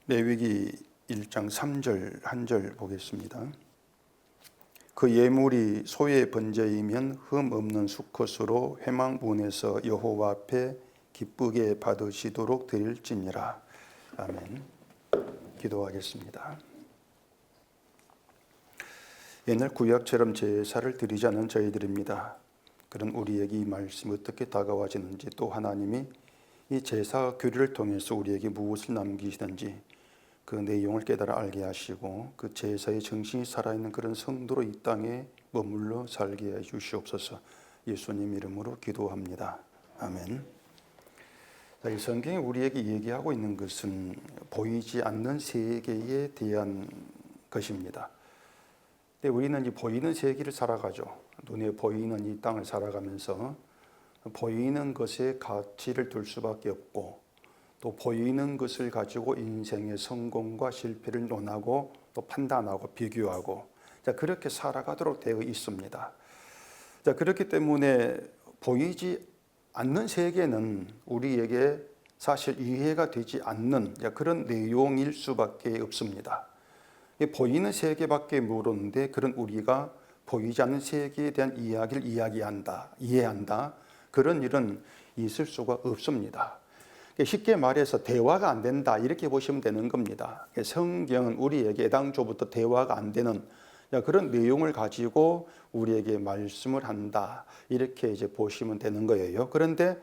레위기 1장 3절 한 절 보겠습니다. 그 예물이 소의 번제이면 흠 없는 수컷으로 회막문에서 여호와 앞에 기쁘게 받으시도록 드릴지니라. 아멘. 기도하겠습니다. 옛날 구약처럼 제사를 드리지 않는 저희들입니다. 그런 우리에게 이 말씀이 어떻게 다가와지는지, 또 하나님이 이 제사 규례를 통해서 우리에게 무엇을 남기시는지 그 내용을 깨달아 알게 하시고, 그 제사의 정신이 살아있는 그런 성도로 이 땅에 머물러 살게 해 주시옵소서. 예수님 이름으로 기도합니다. 아멘. 이 성경이 우리에게 얘기하고 있는 것은 보이지 않는 세계에 대한 것입니다. 근데 우리는 이 보이는 세계를 살아가죠. 눈에 보이는 이 땅을 살아가면서 보이는 것에 가치를 둘 수밖에 없고, 또 보이는 것을 가지고 인생의 성공과 실패를 논하고 또 판단하고 비교하고, 그렇게 살아가도록 되어 있습니다. 그렇기 때문에 보이지 않는 세계는 우리에게 사실 이해가 되지 않는 그런 내용일 수밖에 없습니다. 보이는 세계밖에 모르는데 그런 우리가 보이지 않는 세계에 대한 이야기를 이해한다, 그런 일은 있을 수가 없습니다. 쉽게 말해서 대화가 안 된다, 이렇게 보시면 되는 겁니다. 성경은 우리에게 애당초부터 대화가 안 되는 그런 내용을 가지고 우리에게 말씀을 한다, 이렇게 이제 보시면 되는 거예요. 그런데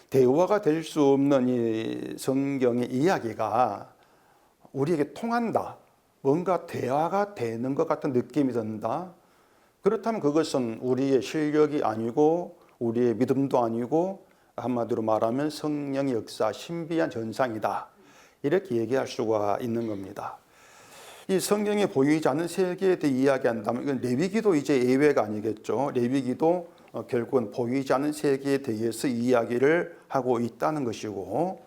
대화가 될 수 없는 이 성경의 이야기가 우리에게 통한다, 뭔가 대화가 되는 것 같은 느낌이 든다, 그렇다면 그것은 우리의 실력이 아니고 우리의 믿음도 아니고 한마디로 말하면 성령의 역사, 신비한 현상이다, 이렇게 얘기할 수가 있는 겁니다. 이 성경에 보이지 않는 세계에 대해 이야기한다면 이건 레위기도 이제 예외가 아니겠죠. 레위기도 결국은 보이지 않는 세계에 대해서 이야기를 하고 있다는 것이고,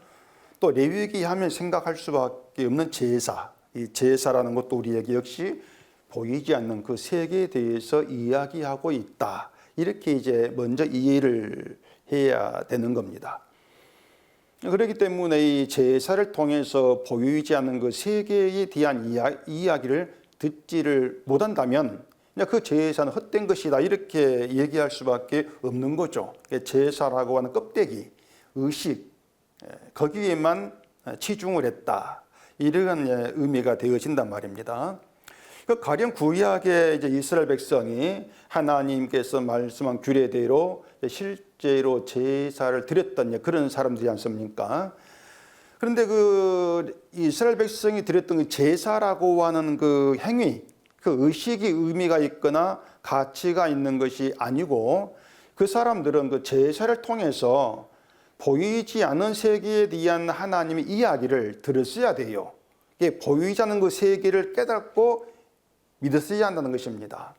또 레위기 하면 생각할 수밖에 없는 제사, 이 제사라는 것도 우리에게 역시 보이지 않는 그 세계에 대해서 이야기하고 있다, 이렇게 이제 먼저 이해를 해야 되는 겁니다. 그렇기 때문에 이 제사를 통해서 보이지 않는 그 세계에 대한 이야기를 듣지를 못한다면 그 제사는 헛된 것이다, 이렇게 얘기할 수밖에 없는 거죠. 제사라고 하는 껍데기, 의식, 거기에만 치중을 했다, 이런 의미가 되어진단 말입니다. 가령 구약의 이제 이스라엘 백성이 하나님께서 말씀한 규례대로 실제로 제사를 드렸던 그런 사람들이 않습니까? 그런데 그 이스라엘 백성이 드렸던 그 제사라고 하는 그 행위, 그 의식이 의미가 있거나 가치가 있는 것이 아니고, 그 사람들은 그 제사를 통해서 보이지 않는 세계에 대한 하나님의 이야기를 들었어야 돼요. 이게 보이지 않는 그 세계를 깨닫고 믿었어야 한다는 것입니다.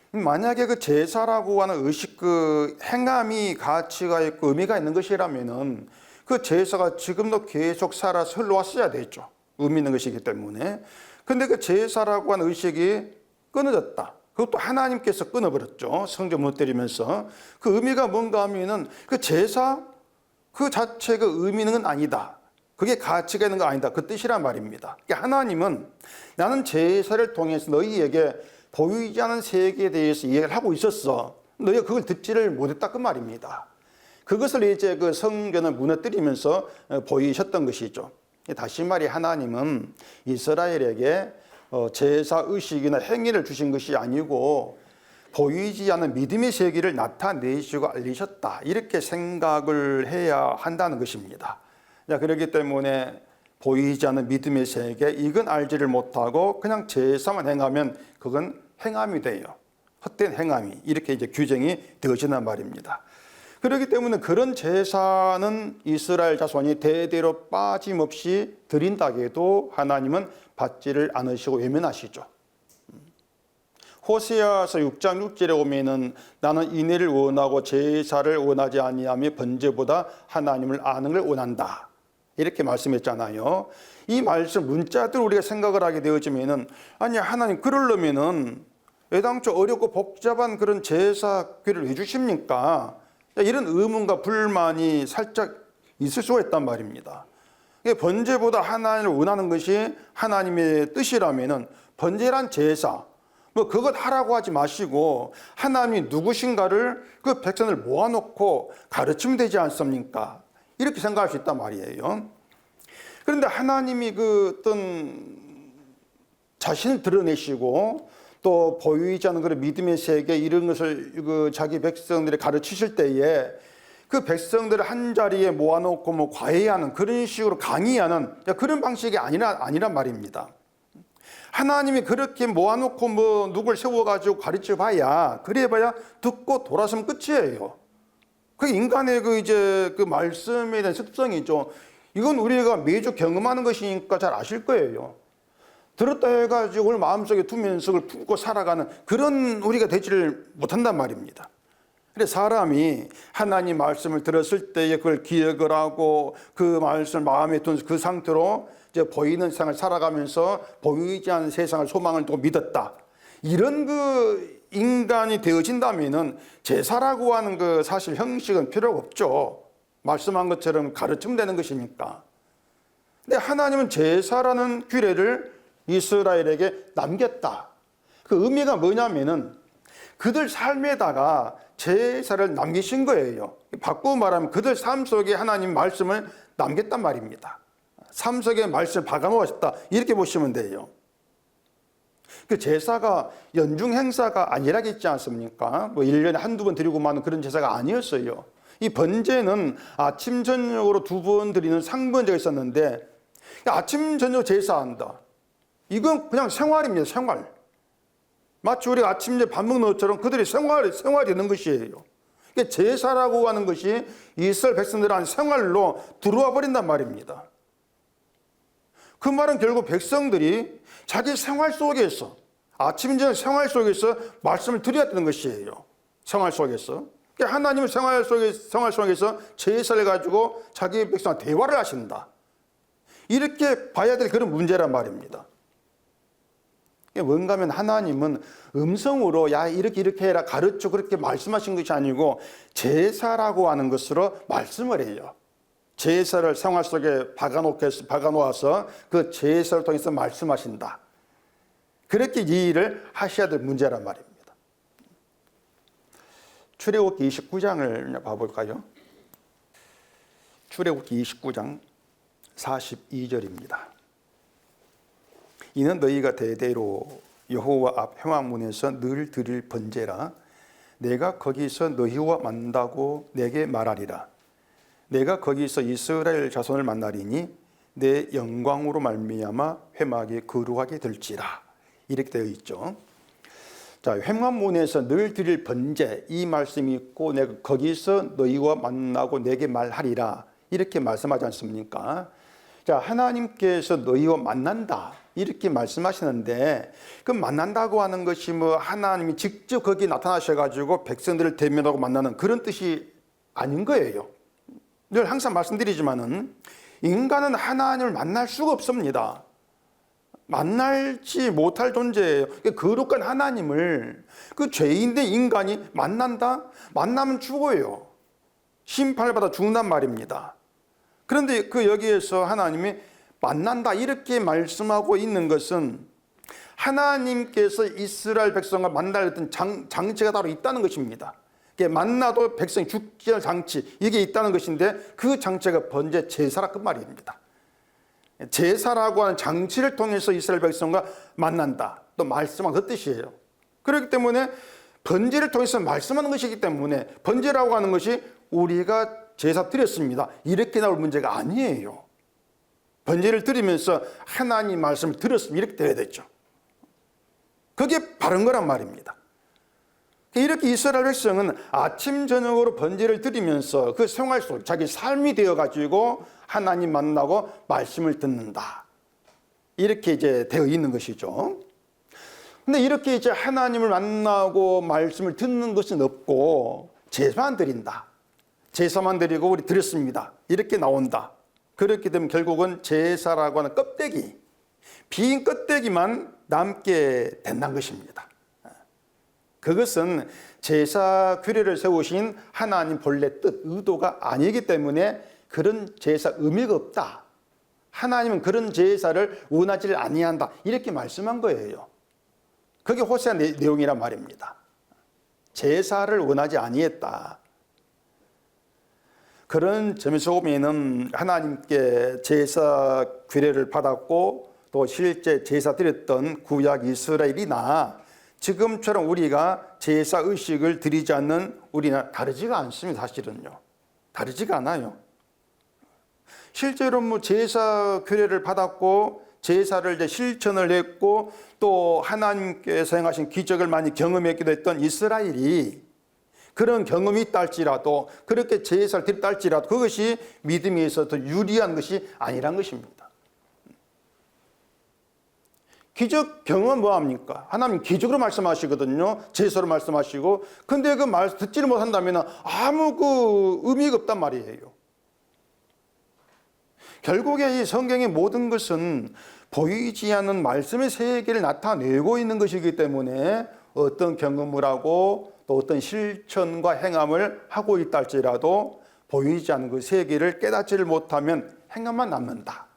만약에 그 제사라고 하는 의식, 그 행함이 가치가 있고 의미가 있는 것이라면은 그 제사가 지금도 계속 살아서 흘러왔어야 되죠. 의미 있는 것이기 때문에. 근데 그 제사라고 하는 의식이 끊어졌다. 그것도 하나님께서 끊어버렸죠. 성전 무너뜨리면서. 그 의미가 뭔가 하면은 그 제사 그 자체가 의미 있는 건 아니다, 그게 가치가 있는 거 아니다, 그 뜻이란 말입니다. 그러니까 하나님은 나는 제사를 통해서 너희에게 보이지 않는 세계에 대해서 이야기를 하고 있었어, 너희가 그걸 듣지를 못했다, 그 말입니다. 그것을 이제 그 성전을 무너뜨리면서 보이셨던 것이죠. 다시 말해 하나님은 이스라엘에게 제사 의식이나 행위를 주신 것이 아니고 보이지 않는 믿음의 세계를 나타내시고 알리셨다, 이렇게 생각을 해야 한다는 것입니다. 그렇기 때문에 보이지 않는 믿음의 세계, 이건 알지를 못하고 그냥 제사만 행하면 그건 행함이 돼요. 헛된 행함이, 이렇게 이제 규정이 되어진단 말입니다. 그렇기 때문에 그런 제사는 이스라엘 자손이 대대로 빠짐없이 드린다고 해도 하나님은 받지를 않으시고 외면하시죠. 호세아서 6장 6절에 보면은 나는 인애를 원하고 제사를 원하지 아니하며 번제보다 하나님을 아는 걸 원한다, 이렇게 말씀했잖아요. 이 말씀 문자대로 우리가 생각을 하게 되어지면은, 아니 하나님 그러려면은 애당초 어렵고 복잡한 그런 제사 규례를 왜 주십니까? 이런 의문과 불만이 살짝 있을 수가 있단 말입니다. 번제보다 하나님을 원하는 것이 하나님의 뜻이라면은 번제란 제사, 뭐 그것 하라고 하지 마시고 하나님이 누구신가를 그 백성을 모아놓고 가르치면 되지 않습니까? 이렇게 생각할 수 있단 말이에요. 그런데 하나님이 그 어떤 자신을 드러내시고 또 보이지 않는 그런 믿음의 세계 이런 것을 그 자기 백성들이 가르치실 때에 그 백성들을 한 자리에 모아놓고 뭐 과외하는 그런 식으로 강의하는 그런 방식이 아니란 말입니다. 하나님이 그렇게 모아놓고 뭐 누굴 세워가지고 가르쳐 봐야 그래봐야 듣고 돌아서면 끝이에요. 그 인간의 그 이제 그 말씀에 대한 습성이죠. 이건 우리가 매주 경험하는 것이니까 잘 아실 거예요. 들었다 해가지고 우리 마음속에 두면서 그걸 품고 살아가는 그런 우리가 되지를 못한단 말입니다. 그래서 사람이 하나님 말씀을 들었을 때에 그걸 기억을 하고 그 말씀을 마음에 둔 그 상태로 이제 보이는 세상을 살아가면서 보이지 않는 세상을 소망을 두고 믿었다. 이런 그 인간이 되어진다면은 제사라고 하는 그 사실 형식은 필요가 없죠. 말씀한 것처럼 가르치면 되는 것이니까. 근데 하나님은 제사라는 규례를 이스라엘에게 남겼다. 그 의미가 뭐냐면은 그들 삶에다가 제사를 남기신 거예요. 바꾸고 말하면 그들 삶 속에 하나님 말씀을 남겼단 말입니다. 삶 속에 말씀을 박아놓으셨다. 이렇게 보시면 돼요. 그 제사가 연중 행사가 아니라겠지 않습니까? 뭐 1년에 한두 번 드리고 마는 그런 제사가 아니었어요. 이 번제는 아침 저녁으로 2번 드리는 상번제가 있었는데 아침 저녁 제사한다. 이건 그냥 생활입니다. 생활. 마치 우리가 아침에 밥 먹는 것처럼 그들이 생활이 되는 것이에요. 제사라고 하는 것이 이스라엘 백성들한 생활로 들어와 버린단 말입니다. 그 말은 결국 백성들이 자기 생활 속에서 아침 저녁 생활 속에서 말씀을 드려야 되는 것이에요. 생활 속에서. 하나님은 생활 속에서 제사를 가지고 자기 백성과 대화를 하신다. 이렇게 봐야 될 그런 문제란 말입니다. 뭔가 하면 하나님은 음성으로 야 이렇게 해라 가르쳐 그렇게 말씀하신 것이 아니고 제사라고 하는 것으로 말씀을 해요. 제사를 생활 속에 박아놓아서 그 제사를 통해서 말씀하신다. 그렇게 이해를 하셔야 될 문제란 말입니다. 출애굽기 29장을 봐볼까요? 출애굽기 29장 42절입니다. 이는 너희가 대대로 여호와 앞 회막문에서 늘 드릴 번제라. 내가 거기서 너희와 만나고 내게 말하리라. 내가 거기서 이스라엘 자손을 만나리니 내 영광으로 말미암아 회막이 거룩하게 될지라. 이렇게 되어 있죠. 자, 회막문에서 늘 드릴 번제 이 말씀이 있고 내가 거기서 너희와 만나고 내게 말하리라. 이렇게 말씀하지 않습니까? 자, 하나님께서 너희와 만난다. 이렇게 말씀하시는데 그 만난다고 하는 것이 뭐 하나님이 직접 거기 나타나셔가지고 백성들을 대면하고 만나는 그런 뜻이 아닌 거예요. 늘 항상 말씀드리지만은 인간은 하나님을 만날 수가 없습니다. 만날지 못할 존재예요. 거룩한 하나님을 그 죄인된 인간이 만난다? 만나면 죽어요. 심판을 받아 죽는단 말입니다. 그런데 그 여기에서 하나님이 만난다 이렇게 말씀하고 있는 것은 하나님께서 이스라엘 백성과 만날 장치가 따로 있다는 것입니다. 만나도 백성이 죽지 않을 장치 이게 있다는 것인데 그 장치가 번제 제사라 그 말입니다. 제사라고 하는 장치를 통해서 이스라엘 백성과 만난다. 또 말씀한 그 뜻이에요. 그렇기 때문에 번제를 통해서 말씀하는 것이기 때문에 번제라고 하는 것이 우리가 제사 드렸습니다. 이렇게 나올 문제가 아니에요. 번제를 드리면서 하나님 말씀을 들었으면 이렇게 돼야 되죠. 그게 바른 거란 말입니다. 이렇게 이스라엘 백성은 아침 저녁으로 번제를 드리면서 그 생활 속 자기 삶이 되어가지고 하나님 만나고 말씀을 듣는다. 이렇게 이제 되어 있는 것이죠. 근데 이렇게 이제 하나님을 만나고 말씀을 듣는 것은 없고 제사만 드린다. 제사만 드리고 우리 드렸습니다. 이렇게 나온다. 그렇게 되면 결국은 제사라고 하는 껍데기, 빈 껍데기만 남게 된다는 것입니다. 그것은 제사 규례를 세우신 하나님 본래 뜻, 의도가 아니기 때문에 그런 제사 의미가 없다. 하나님은 그런 제사를 원하지를 아니한다. 이렇게 말씀한 거예요. 그게 호세아 내용이란 말입니다. 제사를 원하지 아니했다. 그런 점에서 보면은 하나님께 제사 규례를 받았고 또 실제 제사 드렸던 구약 이스라엘이나 지금처럼 우리가 제사 의식을 드리지 않는 우리나 다르지가 않습니다. 사실은요. 다르지가 않아요. 실제로 뭐 제사 규례를 받았고 제사를 이제 실천을 했고 또 하나님께서 행하신 기적을 많이 경험했기도 했던 이스라엘이 그런 경험이 있다 할지라도 그렇게 제사를 드렸다 할지라도 그것이 믿음에 있어서 더 유리한 것이 아니란 것입니다. 기적 경험은 뭐합니까? 하나님 기적으로 말씀하시거든요. 제사로 말씀하시고 근데 그 말 듣지를 못한다면 아무 그 의미가 없단 말이에요. 결국에 이 성경의 모든 것은 보이지 않는 말씀의 세계를 나타내고 있는 것이기 때문에 어떤 경험을 하고 또 어떤 실천과 행함을 하고 있다 할지라도 보이지 않는 그 세계를 깨닫지를 못하면 행함만 남는다.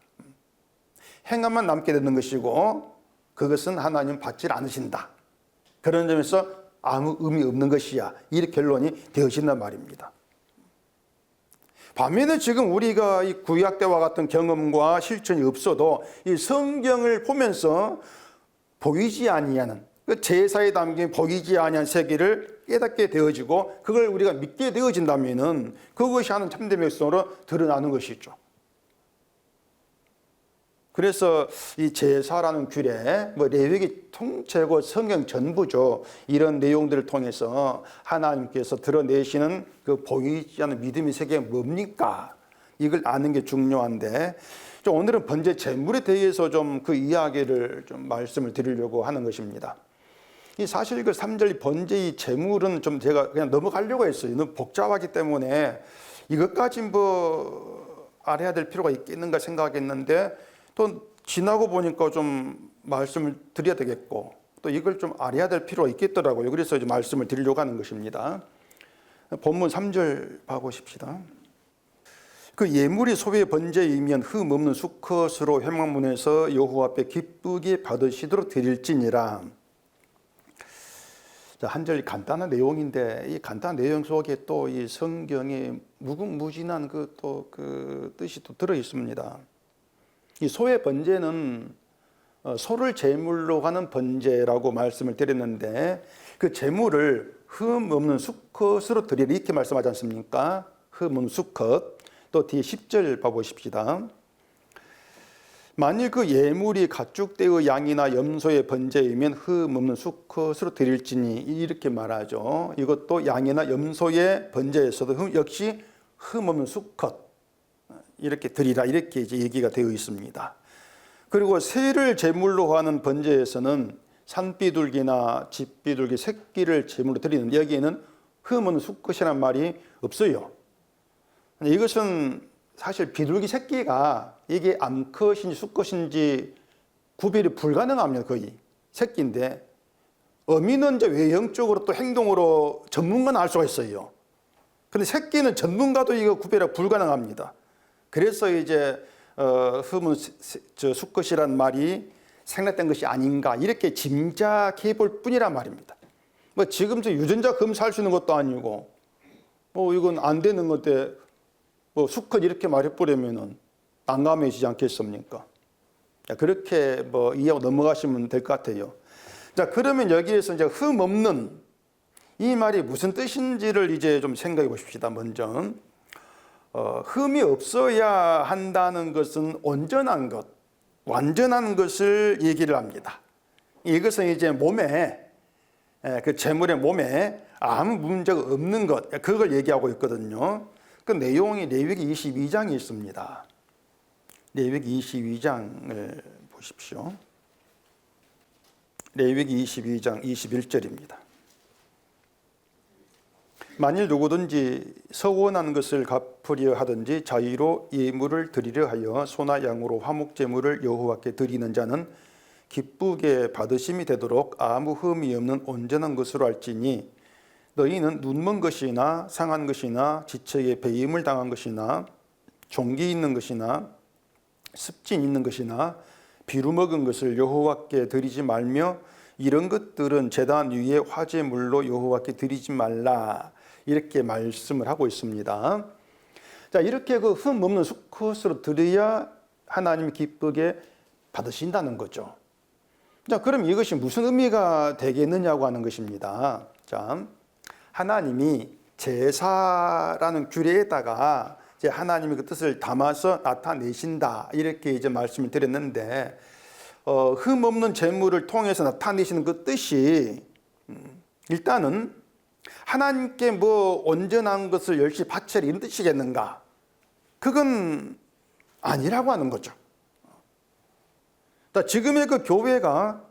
행함만 남게 되는 것이고 그것은 하나님 받지 않으신다. 그런 점에서 아무 의미 없는 것이야. 이렇게 결론이 되어진단 말입니다. 반면에 지금 우리가 이 구약 때와 같은 경험과 실천이 없어도 이 성경을 보면서 보이지 아니하는 그 제사에 담긴 보이지 아니한 세계를 깨닫게 되어지고 그걸 우리가 믿게 되어진다면은 그것이 하는 참된 백성으로 드러나는 것이죠. 그래서 이 제사라는 규례, 레위기 통째고 성경 전부죠. 이런 내용들을 통해서 하나님께서 드러내시는 그 보이지 않는 믿음의 세계가 뭡니까? 이걸 아는 게 중요한데 오늘은 번제 제물에 대해서 좀 그 이야기를 좀 말씀을 드리려고 하는 것입니다. 이 사실 그 3절 번제의 제물은 좀 제가 그냥 넘어가려고 했어요. 너무 복잡하기 때문에 이것까지 뭐 알아야 될 필요가 있겠는가 생각했는데 또 지나고 보니까 좀 말씀을 드려야 되겠고 또 이걸 좀 알아야 될 필요가 있겠더라고요. 그래서 이제 말씀을 드리려고 하는 것입니다. 본문 3절 봐보십시다. 그 예물이 소의 번제이면 흠 없는 수컷으로 회막문에서 여호와 앞에 기쁘게 받으시도록 드릴지니라. 한 절 간단한 내용인데 이 간단한 내용 속에 또 이 성경의 무궁무진한 그 뜻이 또 들어 있습니다. 이 소의 번제는 소를 제물로 하는 번제라고 말씀을 드렸는데 그 제물을 흠 없는 수컷으로 드리라 이렇게 말씀하지 않습니까? 흠 없는 수컷. 또 뒤에 10절 봐보십시다. 만일 그 예물이 가축대의 양이나 염소의 번제이면 흠 없는 수컷으로 드릴지니 이렇게 말하죠. 이것도 양이나 염소의 번제에서도 역시 흠 없는 수컷 이렇게 드리라 이렇게 이제 얘기가 되어 있습니다. 그리고 새를 제물로 하는 번제에서는 산비둘기나 집비둘기 새끼를 제물로 드리는 여기에는 흠 없는 수컷이란 말이 없어요. 이것은 사실 비둘기 새끼가 이게 암컷인지 수컷인지 구별이 불가능합니다. 거의 새끼인데 어미는 이제 외형적으로 또 행동으로 전문가는 알 수가 있어요. 근데 새끼는 전문가도 이거 구별이 불가능합니다. 그래서 이제 흠은 수컷이란 말이 생략된 것이 아닌가 이렇게 짐작해 볼 뿐이란 말입니다. 뭐 지금 유전자 검사할 수 있는 것도 아니고 뭐 이건 안 되는 건데 뭐 수컷 이렇게 말해버리면은 난감해지지 않겠습니까? 그렇게 뭐 이해하고 넘어가시면 될 것 같아요. 자, 그러면 여기에서 이제 흠 없는 이 말이 무슨 뜻인지를 이제 좀 생각해 보십시다. 먼저 흠이 없어야 한다는 것은 온전한 것, 완전한 것을 얘기를 합니다. 이것은 이제 몸에 그 제물의 몸에 아무 문제가 없는 것, 그걸 얘기하고 있거든요. 그 내용이 레위기 22장에 있습니다. 레위기 22장을 보십시오. 레위기 22장 21절입니다. 만일 누구든지 서원한 것을 갚으려 하든지 자의로 예물을 드리려 하여 소나 양으로 화목제물을 여호와께 드리는 자는 기쁘게 받으심이 되도록 아무 흠이 없는 온전한 것으로 할지니 너희는 눈먼 것이나 상한 것이나 지체에 배임을 당한 것이나 종기 있는 것이나 습진 있는 것이나 비루 먹은 것을 여호와께 드리지 말며 이런 것들은 제단 위에 화제물로 여호와께 드리지 말라, 이렇게 말씀을 하고 있습니다. 자, 이렇게 그 흠 없는 수컷으로 드려야 하나님이 기쁘게 받으신다는 거죠. 자, 그럼 이것이 무슨 의미가 되겠느냐고 하는 것입니다. 자, 하나님이 제사라는 규례에다가 이제 하나님의 그 뜻을 담아서 나타내신다, 이렇게 이제 말씀을 드렸는데, 흠 없는 제물을 통해서 나타내시는 그 뜻이 일단은 하나님께 뭐 온전한 것을 열심히 바치라 이런 뜻이겠는가? 그건 아니라고 하는 거죠. 지금의 그 교회가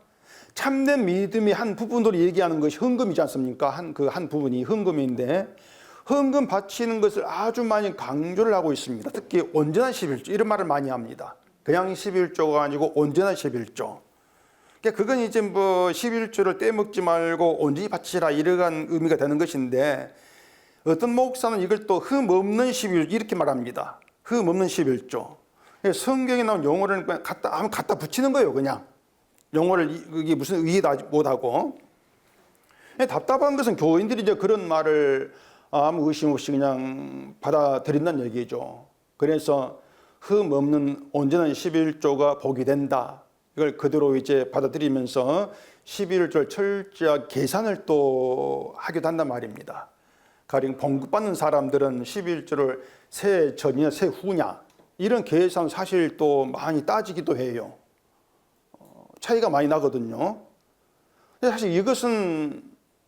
참된 믿음의 한 부분으로 얘기하는 것이 헌금이지 않습니까? 한 부분이 헌금인데, 헌금 바치는 것을 아주 많이 강조를 하고 있습니다. 특히 온전한 11조, 이런 말을 많이 합니다. 그냥 11조가 아니고 온전한 11조. 그건 이제 뭐 11조를 떼먹지 말고 온전히 바치라, 이러한 의미가 되는 것인데, 어떤 목사는 이걸 또 흠 없는 11조 이렇게 말합니다. 흠 없는 11조. 성경에 나온 용어를 갖다 붙이는 거예요, 그냥. 용어를 이게 무슨 이해도 못하고. 답답한 것은 교인들이 이제 그런 말을 아무 의심 없이 그냥 받아들인다는 얘기죠. 그래서 흠 없는 온전한 11조가 복이 된다, 이걸 그대로 이제 받아들이면서 11조를 철저하게 계산을 또 하기도 한단 말입니다. 가령 봉급받는 사람들은 11조를 새 전이냐 새 후냐, 이런 계산 사실 또 많이 따지기도 해요. 차이가 많이 나거든요. 사실 이것은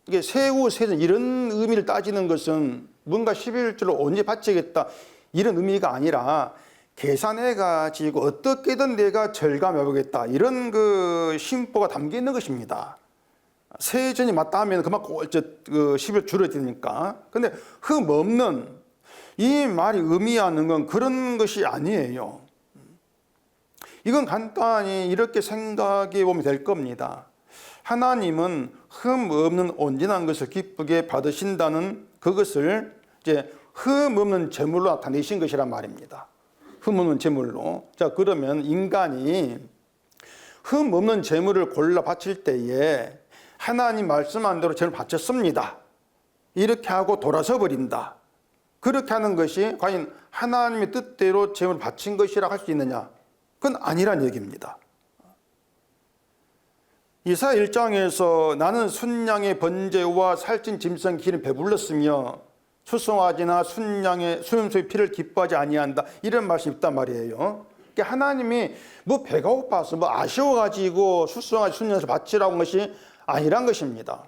이게 세후 세전 이런 의미를 따지는 것은 뭔가 11조를 언제 바치겠다 이런 의미가 아니라, 계산해가지고 어떻게든 내가 절감해보겠다, 이런 그 심보가 담겨 있는 것입니다. 세전이 맞다 하면 그만큼 11조 줄어드니까. 근데 흠 없는 이 말이 의미하는 건 그런 것이 아니에요. 이건 간단히 이렇게 생각해 보면 될 겁니다. 하나님은 흠 없는 온전한 것을 기쁘게 받으신다는 그것을 이제 흠 없는 제물로 나타내신 것이란 말입니다. 흠 없는 제물로. 자, 그러면 인간이 흠 없는 제물을 골라 바칠 때에 하나님 말씀한 대로 제물 바쳤습니다, 이렇게 하고 돌아서 버린다, 그렇게 하는 것이 과연 하나님의 뜻대로 제물을 바친 것이라고 할 수 있느냐? 그건 아니란 얘기입니다. 이사야 1장에서 나는 순양의 번제와 살찐 짐승 기름 배불렀으며 수송아지나 순양의 수염소의 피를 기뻐하지 아니한다, 이런 말씀이 있단 말이에요. 그러니까 하나님이 뭐 배가 고파서 뭐 아쉬워가지고 수송아지 순양에서 바치라고 한 것이 아니란 것입니다.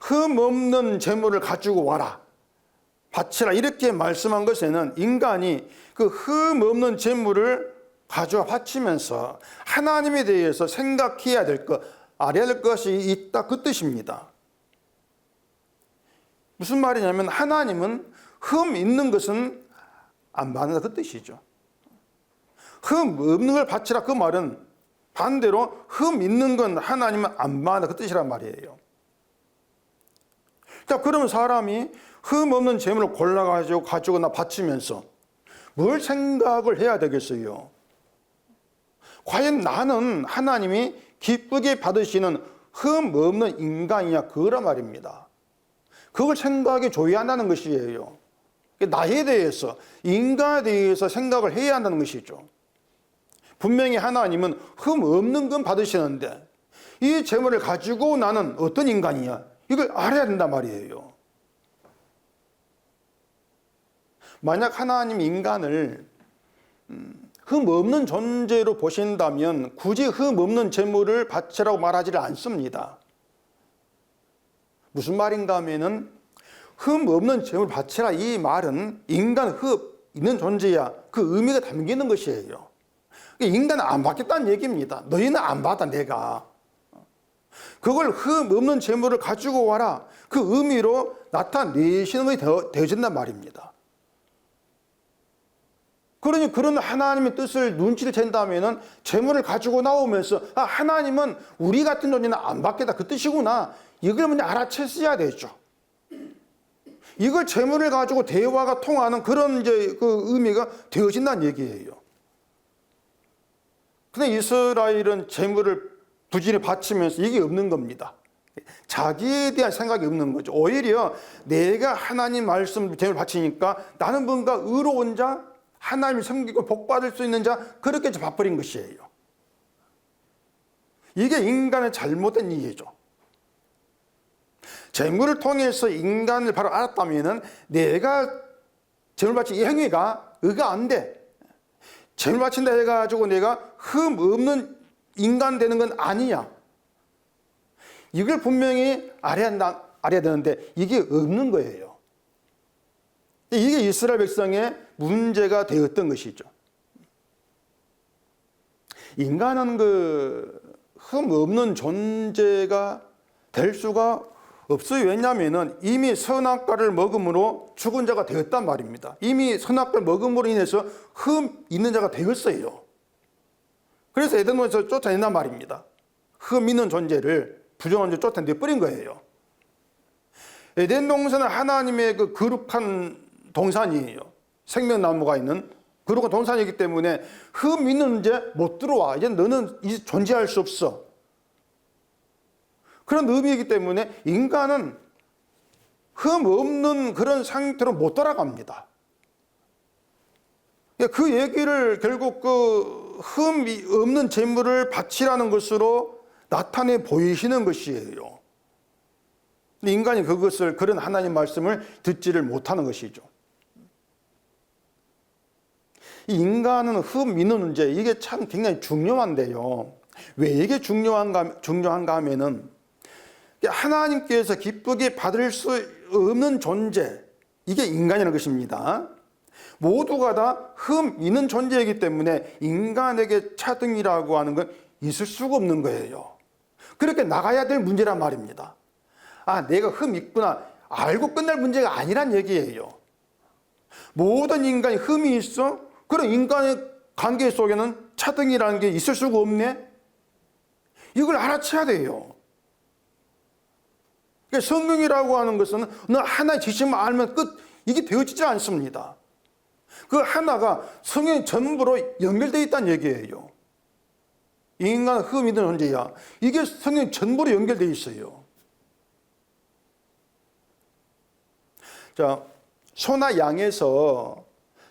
흠 없는 제물을 가지고 와라, 바치라, 이렇게 말씀한 것에는 인간이 그 흠 없는 제물을 가져와 바치면서 하나님에 대해서 생각해야 될 것, 알아야 될 것이 있다, 그 뜻입니다. 무슨 말이냐면 하나님은 흠 있는 것은 안 받는다, 그 뜻이죠. 흠 없는 걸 바치라, 그 말은 반대로 흠 있는 건 하나님은 안 받는다, 그 뜻이란 말이에요. 자, 그러면 사람이 흠 없는 재물을 가지고 나 바치면서 뭘 생각을 해야 되겠어요? 과연 나는 하나님이 기쁘게 받으시는 흠 없는 인간이냐, 그거란 말입니다. 그걸 생각해 줘야 한다는 것이에요. 나에 대해서, 인간에 대해서 생각을 해야 한다는 것이죠. 분명히 하나님은 흠 없는 건 받으시는데 이 재물을 가지고 나는 어떤 인간이냐, 이걸 알아야 된단 말이에요. 만약 하나님 인간을 흠 없는 존재로 보신다면 굳이 흠 없는 재물을 바치라고 말하지를 않습니다. 무슨 말인가 하면은 흠 없는 재물을 바치라, 이 말은 인간 흠 있는 존재야, 그 의미가 담기는 것이에요. 인간은 안 받겠다는 얘기입니다. 너희는 안 받아, 내가. 그걸 흠 없는 재물을 가지고 와라, 그 의미로 나타내시는 것이 되어진단 말입니다. 그러니 그런 하나님의 뜻을 눈치를 챈다면은 재물을 가지고 나오면서 하나님은 우리 같은 존재는 안 받겠다, 그 뜻이구나, 이걸 먼저 알아챘어야 되죠. 이걸 재물을 가지고 대화가 통하는 그런 이제 그 의미가 되어진다는 얘기예요. 근데 이스라엘은 재물을 부지런히 바치면서 이게 없는 겁니다. 자기에 대한 생각이 없는 거죠. 오히려 내가 하나님 말씀 재물 바치니까 나는 뭔가 의로운 자, 하나님을 섬기고 복받을 수 있는 자, 그렇게 봐버린 것이에요. 이게 인간의 잘못된 이해죠. 재물을 통해서 인간을 바로 알았다면 내가 재물 바친 이 행위가 의가 안 돼. 재물 바친다 해가지고 내가 흠 없는 인간 되는 건 아니야. 이걸 분명히 알아야 되는데 이게 없는 거예요. 이게 이스라엘 백성의 문제가 되었던 것이죠. 인간은 흠 없는 존재가 될 수가 없어요. 왜냐하면 이미 선악과를 먹음으로 죽은 자가 되었단 말입니다. 이미 선악과를 먹음으로 인해서 흠 있는 자가 되었어요. 그래서 에덴동산에서 쫓아낸단 말입니다. 흠 있는 존재를, 부정한 존재 쫓아내버린 거예요. 에덴동산은 하나님의 그 거룩한 동산이에요. 생명나무가 있는 거룩한 동산이기 때문에 흠 있는 존재 못 들어와. 이제 너는 존재할 수 없어. 그런 의미이기 때문에 인간은 흠 없는 그런 상태로 못 돌아갑니다. 그 얘기를 결국 흠 없는 재물을 바치라는 것으로 나타내 보이시는 것이에요. 인간이 그런 하나님 말씀을 듣지를 못하는 것이죠. 이 인간은 흠 있는 문제, 이게 참 굉장히 중요한데요. 왜 이게 중요한가 하면은 하나님께서 기쁘게 받을 수 없는 존재, 이게 인간이라는 것입니다. 모두가 다 흠 있는 존재이기 때문에 인간에게 차등이라고 하는 건 있을 수가 없는 거예요. 그렇게 나가야 될 문제란 말입니다. 아, 내가 흠 있구나 알고 끝날 문제가 아니란 얘기예요. 모든 인간이 흠이 있어? 그런 인간의 관계 속에는 차등이라는 게 있을 수가 없네? 이걸 알아채야 돼요. 성경이라고 하는 것은 너 하나의 지식만 알면 끝, 이게 되어지지 않습니다. 그 하나가 성경 전부로 연결되어 있다는 얘기예요. 인간은 흠이 있는 존재야. 이게 성경 전부로 연결되어 있어요. 자, 소나 양에서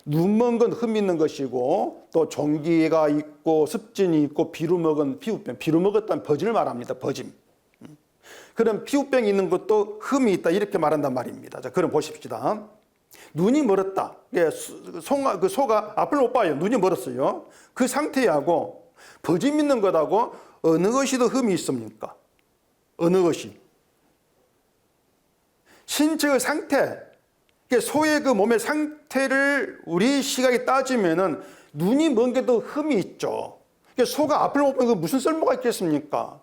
눈먼 건 흠 있는 것이고 또 종기가 있고 습진이 있고 비루 먹은 피부병, 비루 먹었다는 버짐을 말합니다. 버짐. 그런 피부병이 있는 것도 흠이 있다 이렇게 말한단 말입니다. 자, 그럼 보십시다. 눈이 멀었다. 소가 앞을 못 봐요. 눈이 멀었어요. 그 상태하고 버짐 있는 것하고 어느 것이 더 흠이 있습니까? 어느 것이? 신체의 상태, 소의 그 몸의 상태를 우리 시각에 따지면은 눈이 먼 게 더 흠이 있죠. 소가 앞을 못 보면 무슨 쓸모가 있겠습니까?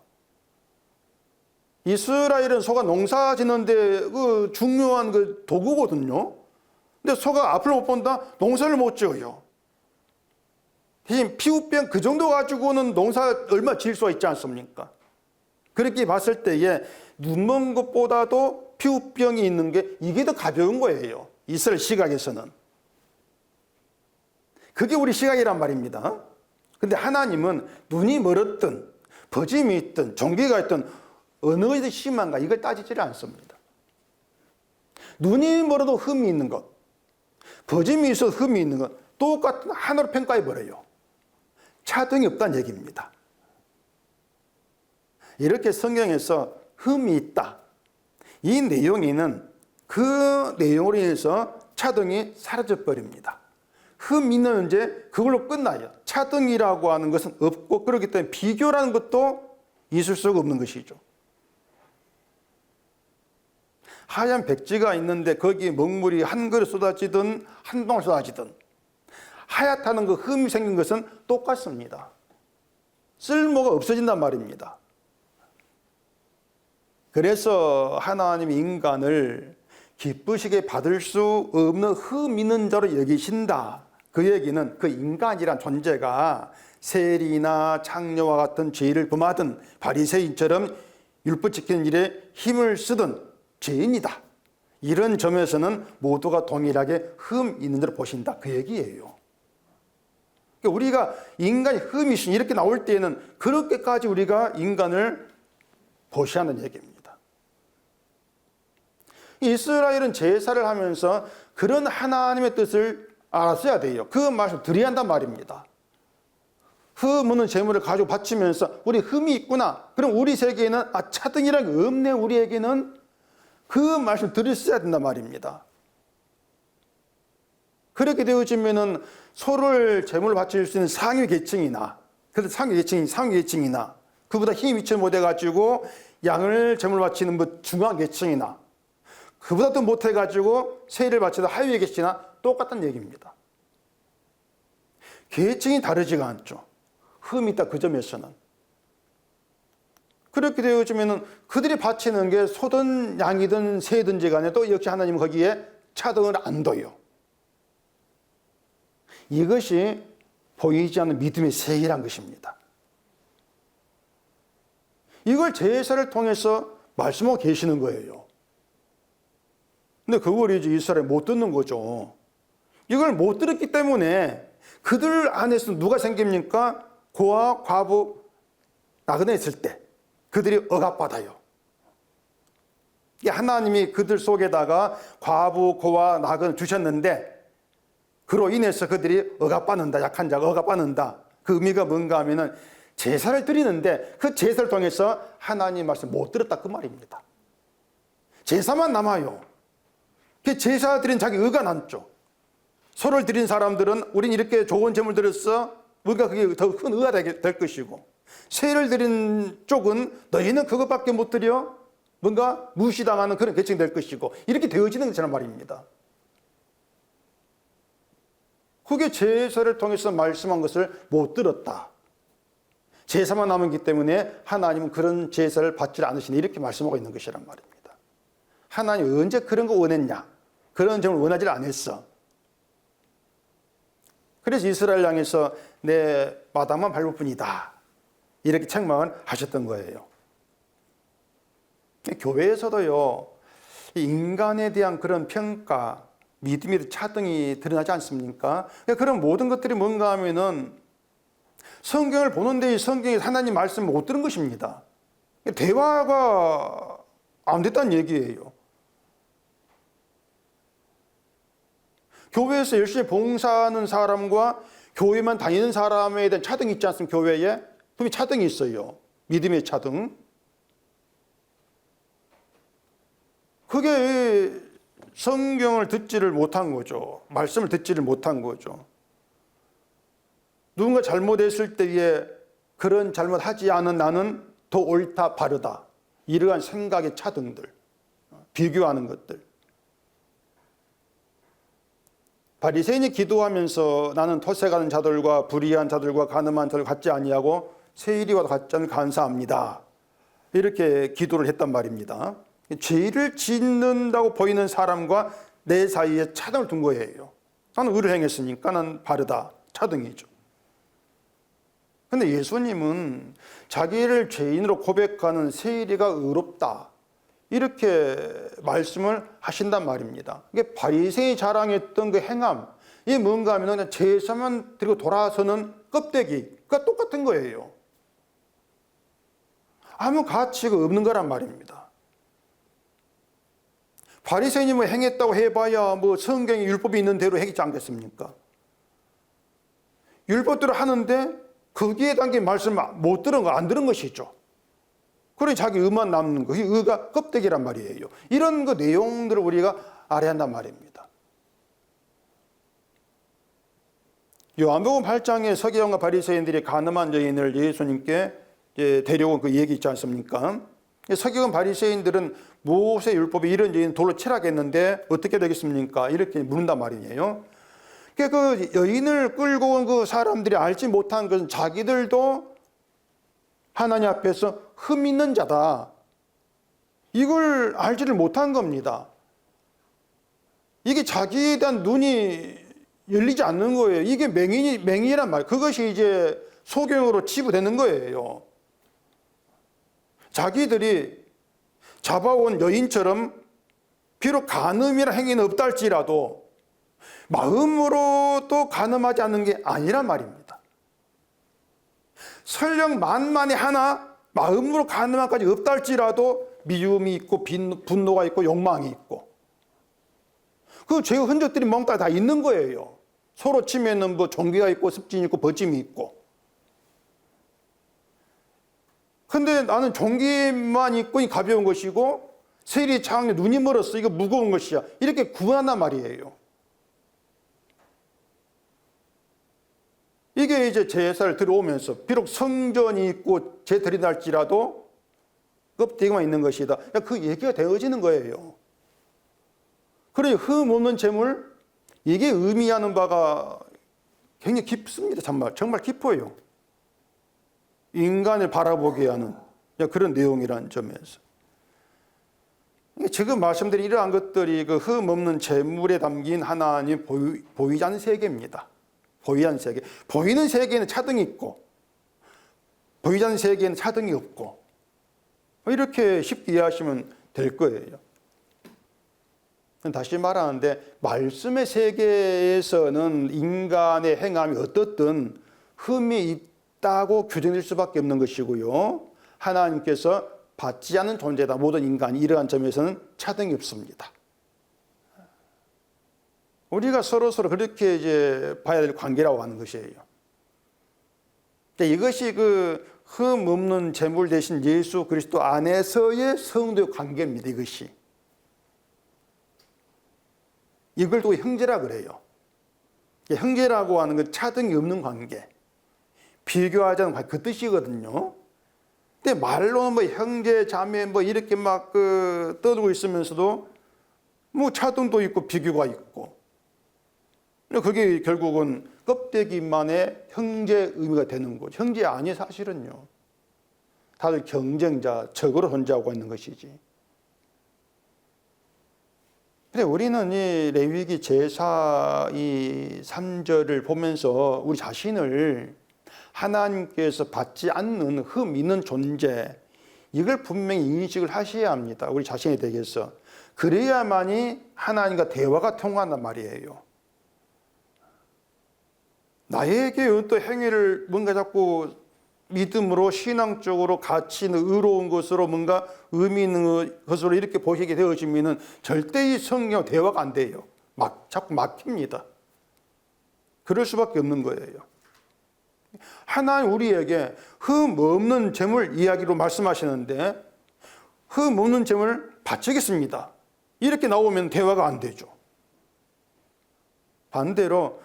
이스라엘은 소가 농사 짓는데 그 중요한 그 도구거든요. 근데 소가 앞을 못 본다? 농사를 못 지어요. 대신 피부병 그 정도 가지고는 농사 얼마 지을 수가 있지 않습니까? 그렇게 봤을 때에 눈먼 것보다도 피부병이 있는 게 이게 더 가벼운 거예요. 이스라엘 시각에서는. 그게 우리 시각이란 말입니다. 근데 하나님은 눈이 멀었든 버짐이 있든 종기가 있든 어느 것이 더 심한가 이걸 따지지를 않습니다. 눈이 멀어도 흠이 있는 것, 버짐이 있어도 흠이 있는 것 똑같은 하나로 평가해버려요. 차등이 없다는 얘기입니다. 이렇게 성경에서 흠이 있다. 이 내용에는 그 내용으로 인해서 차등이 사라져버립니다. 흠 있는 문제 그걸로 끝나요. 차등이라고 하는 것은 없고 그렇기 때문에 비교라는 것도 있을 수가 없는 것이죠. 하얀 백지가 있는데 거기에 먹물이 한 그릇 쏟아지든 한 방울 쏟아지든 하얗다는 그 흠이 생긴 것은 똑같습니다. 쓸모가 없어진단 말입니다. 그래서 하나님이 인간을 기쁘시게 받을 수 없는 흠 있는 자로 여기신다. 그 얘기는 그 인간이란 존재가 세리나 창녀와 같은 죄를 범하든 바리새인처럼 율법 지키는 일에 힘을 쓰든 죄인이다. 이런 점에서는 모두가 동일하게 흠 있는 대로 보신다. 그 얘기예요. 그러니까 우리가 인간이 흠이 있으니 이렇게 나올 때에는 그렇게까지 우리가 인간을 보시하는 얘기입니다. 이스라엘은 제사를 하면서 그런 하나님의 뜻을 알았어야 돼요. 그 말씀 드려야 한단 말입니다. 흠 없는 재물을 가지고 바치면서 우리 흠이 있구나. 그럼 우리 세계에는 차등이라는 게 없네. 우리에게는 그 말씀 드렸어야 된단 말입니다. 그렇게 되어지면은 소를 재물을 바칠 수 있는 상위 계층이나, 그래서 상위 계층이나, 그보다 힘이 미치 못해가지고 양을 재물 바치는 뭐 중앙 계층이나, 그보다 더 못해가지고 세를 바치는 하위 계층이나 똑같은 얘기입니다. 계층이 다르지가 않죠. 흠이 있다 그 점에서는. 그렇게 되어지면은 그들이 바치는 게 소든 양이든 새든지 간에 또 역시 하나님은 거기에 차등을 안 둬요. 이것이 보이지 않는 믿음의 세계란 것입니다. 이걸 제사를 통해서 말씀하고 계시는 거예요. 근데 그걸 이제 이스라엘이 못 듣는 거죠. 이걸 못 들었기 때문에 그들 안에서 누가 생깁니까? 고아, 과부, 나그네 있을 때 그들이 억압받아요. 하나님이 그들 속에다가 과부, 고아, 나그네 주셨는데 그로 인해서 그들이 억압받는다. 약한 자가 억압받는다. 그 의미가 뭔가 하면은 제사를 드리는데 그 제사를 통해서 하나님 말씀 못 들었다 그 말입니다. 제사만 남아요. 그 제사 드린 자기 의가 남죠. 소를 드린 사람들은 우린 이렇게 좋은 제물 드렸어. 우리가 그게 더 큰 의가 될 것이고, 세를 드린 쪽은 너희는 그것밖에 못 드려. 뭔가 무시당하는 그런 계층이 될 것이고, 이렇게 되어지는 것이란 말입니다. 그게 제사를 통해서 말씀한 것을 못 들었다. 제사만 남았기 때문에 하나님은 그런 제사를 받지 않으시니 이렇게 말씀하고 있는 것이란 말입니다. 하나님 언제 그런 거 원했냐? 그런 점을 원하지 않았어. 그래서 이스라엘 향해서 내 마당만 밟을 뿐이다. 이렇게 책망을 하셨던 거예요. 교회에서도요, 인간에 대한 그런 평가, 믿음의 차등이 드러나지 않습니까? 그런 모든 것들이 뭔가 하면은 성경을 보는데 성경에 하나님 말씀 못 들은 것입니다. 대화가 안 됐다는 얘기예요. 교회에서 열심히 봉사하는 사람과 교회만 다니는 사람에 대한 차등이 있지 않습니까? 교회에 분명히 차등이 있어요. 믿음의 차등. 그게 성경을 듣지를 못한 거죠. 말씀을 듣지를 못한 거죠. 누군가 잘못했을 때에 그런 잘못하지 않은 나는 더 옳다 바르다, 이러한 생각의 차등들, 비교하는 것들. 바리새인이 기도하면서 나는 토색하는 자들과 불의한 자들과 가늠한 자들 같지 아니하고 세일이와 같지 않은 감사합니다. 이렇게 기도를 했단 말입니다. 죄를 짓는다고 보이는 사람과 내 사이에 차등을 둔 거예요. 나는 의를 행했으니까 난 바르다. 차등이죠. 근데 예수님은 자기를 죄인으로 고백하는 세일이가 의롭다. 이렇게 말씀을 하신단 말입니다. 이게 바리새인이 자랑했던 그 행함, 이게 뭔가 하면 그냥 제사만 드리고 돌아서는 껍데기가 똑같은 거예요. 아무 가치가 없는 거란 말입니다. 바리새인이 뭐 행했다고 해봐야 뭐 성경에 율법이 있는 대로 행했지 않겠습니까? 율법대로 하는데 거기에 담긴 말씀을 못 들은 거, 안 들은 것이죠. 그러니 자기 의만 남는 거, 의가 껍데기란 말이에요. 이런 그 내용들을 우리가 알아야 한단 말입니다. 요한복음 8장에 서기관과 바리새인들이 가늠한 여인을 예수님께 데려온 그 얘기 있지 않습니까? 서기관 바리새인들은 모세 율법에 이런 여인 돌로 치라겠는데 어떻게 되겠습니까? 이렇게 묻는단 말이에요. 그 여인을 끌고 온 그 사람들이 알지 못한 것은 자기들도 하나님 앞에서 흠 있는 자다. 이걸 알지를 못한 겁니다. 이게 자기에 대한 눈이 열리지 않는 거예요. 이게 맹인이란 말. 그것이 이제 소경으로 치부되는 거예요. 자기들이 잡아온 여인처럼 비록 간음이라 행위는 없다 할지라도 마음으로 또 간음하지 않는 게 아니란 말입니다. 설령 만만에 하나 마음으로 가늠함까지 없다 할지라도 미움이 있고 분노가 있고 욕망이 있고 그 죄의 흔적들이 뭔가 다 있는 거예요. 서로 치면은 뭐 종기가 있고 습진이 있고 버짐이 있고. 근데 나는 종기만 있고 가벼운 것이고 세리 장에 눈이 멀었어 이거 무거운 것이야 이렇게 구분한단 말이에요. 이게 이제 제사를 들어오면서 비록 성전이 있고 제 드린다 할지라도 껍데기만 있는 것이다. 그 얘기가 되어지는 거예요. 그러니 흠 없는 재물 이게 의미하는 바가 굉장히 깊습니다. 정말 깊어요. 인간을 바라보게 하는 그런 내용이라는 점에서 지금 말씀드린 이러한 것들이 그 흠 없는 재물에 담긴 하나님 보이지 않는 세계입니다. 보이지 않는 세계. 보이는 세계에는 차등이 있고 보이지 않는 세계에는 차등이 없고 이렇게 쉽게 이해하시면 될 거예요. 다시 말하는데 말씀의 세계에서는 인간의 행함이 어떻든 흠이 있다고 규정될 수밖에 없는 것이고요. 하나님께서 받지 않는 존재다. 모든 인간이 이러한 점에서는 차등이 없습니다. 우리가 서로 그렇게 이제 봐야 될 관계라고 하는 것이에요. 이것이 그 흠 없는 재물 대신 예수 그리스도 안에서의 성도의 관계입니다. 이것이. 이걸 또 형제라 그래요. 형제라고 하는 건 차등이 없는 관계. 비교하지 않는 관계 그 뜻이거든요. 근데 말로는 뭐 형제, 자매 뭐 이렇게 막 떠들고 있으면서도 뭐 차등도 있고 비교가 있고. 그게 결국은 껍데기만의 형제 의미가 되는 거죠. 형제 아니 사실은요. 다들 경쟁자, 적으로 존재하고 있는 것이지. 근데 우리는 이 레위기 제사 이 3절을 보면서 우리 자신을 하나님께서 받지 않는 흠 있는 존재 이걸 분명히 인식을 하셔야 합니다. 우리 자신에 대해서. 그래야만이 하나님과 대화가 통한단 말이에요. 나에게 어떤 행위를 뭔가 자꾸 믿음으로 신앙적으로 가치 있는 의로운 것으로 뭔가 의미 있는 것으로 이렇게 보시게 되어지면 절대 이 성령 대화가 안 돼요. 자꾸 막힙니다. 그럴 수밖에 없는 거예요. 하나님 우리에게 흠 없는 재물 이야기로 말씀하시는데 흠 없는 재물을 바치겠습니다. 이렇게 나오면 대화가 안 되죠. 반대로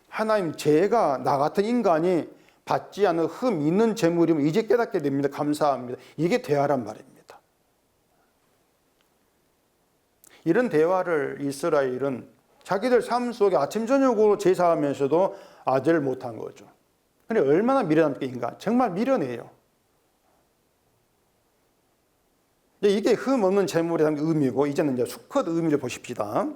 하나님 제가 나 같은 인간이 받지 않은 흠 있는 재물이면 이제 깨닫게 됩니다. 감사합니다. 이게 대화란 말입니다. 이런 대화를 이스라엘은 자기들 삶 속에 아침 저녁으로 제사하면서도 아절 못한 거죠. 근데 얼마나 미련합니까 인간. 정말 미련해요. 이게 흠 없는 재물에 담긴 의미고 이제는 이제 수컷 의미를 보십시다.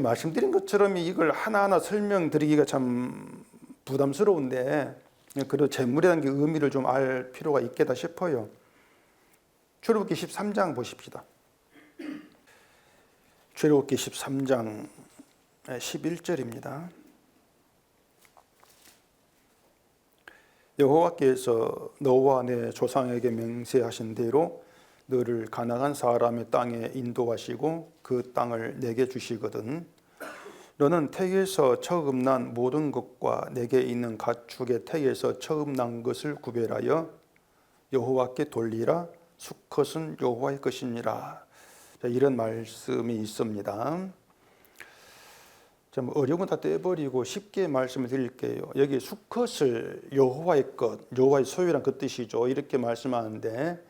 말씀드린 것처럼 이걸 하나하나 설명드리기가 참 부담스러운데 그래도 재물에 담긴 의미를 좀 알 필요가 있겠다 싶어요. 출애굽기 13장 보십시다. 출애굽기 13장 11절입니다. 여호와께서 너와 내 조상에게 맹세하신 대로 너를 가나안 사람의 땅에 인도하시고 그 땅을 내게 주시거든 너는 태에서 처음 난 모든 것과 내게 있는 가축의 태에서 처음 난 것을 구별하여 여호와께 돌리라. 수컷은 여호와의 것이니라. 이런 말씀이 있습니다. 좀 어려운 건 다 떼버리고 쉽게 말씀을 드릴게요. 여기 수컷을 여호와의 것, 여호와의 소유란 그 뜻이죠. 이렇게 말씀하는데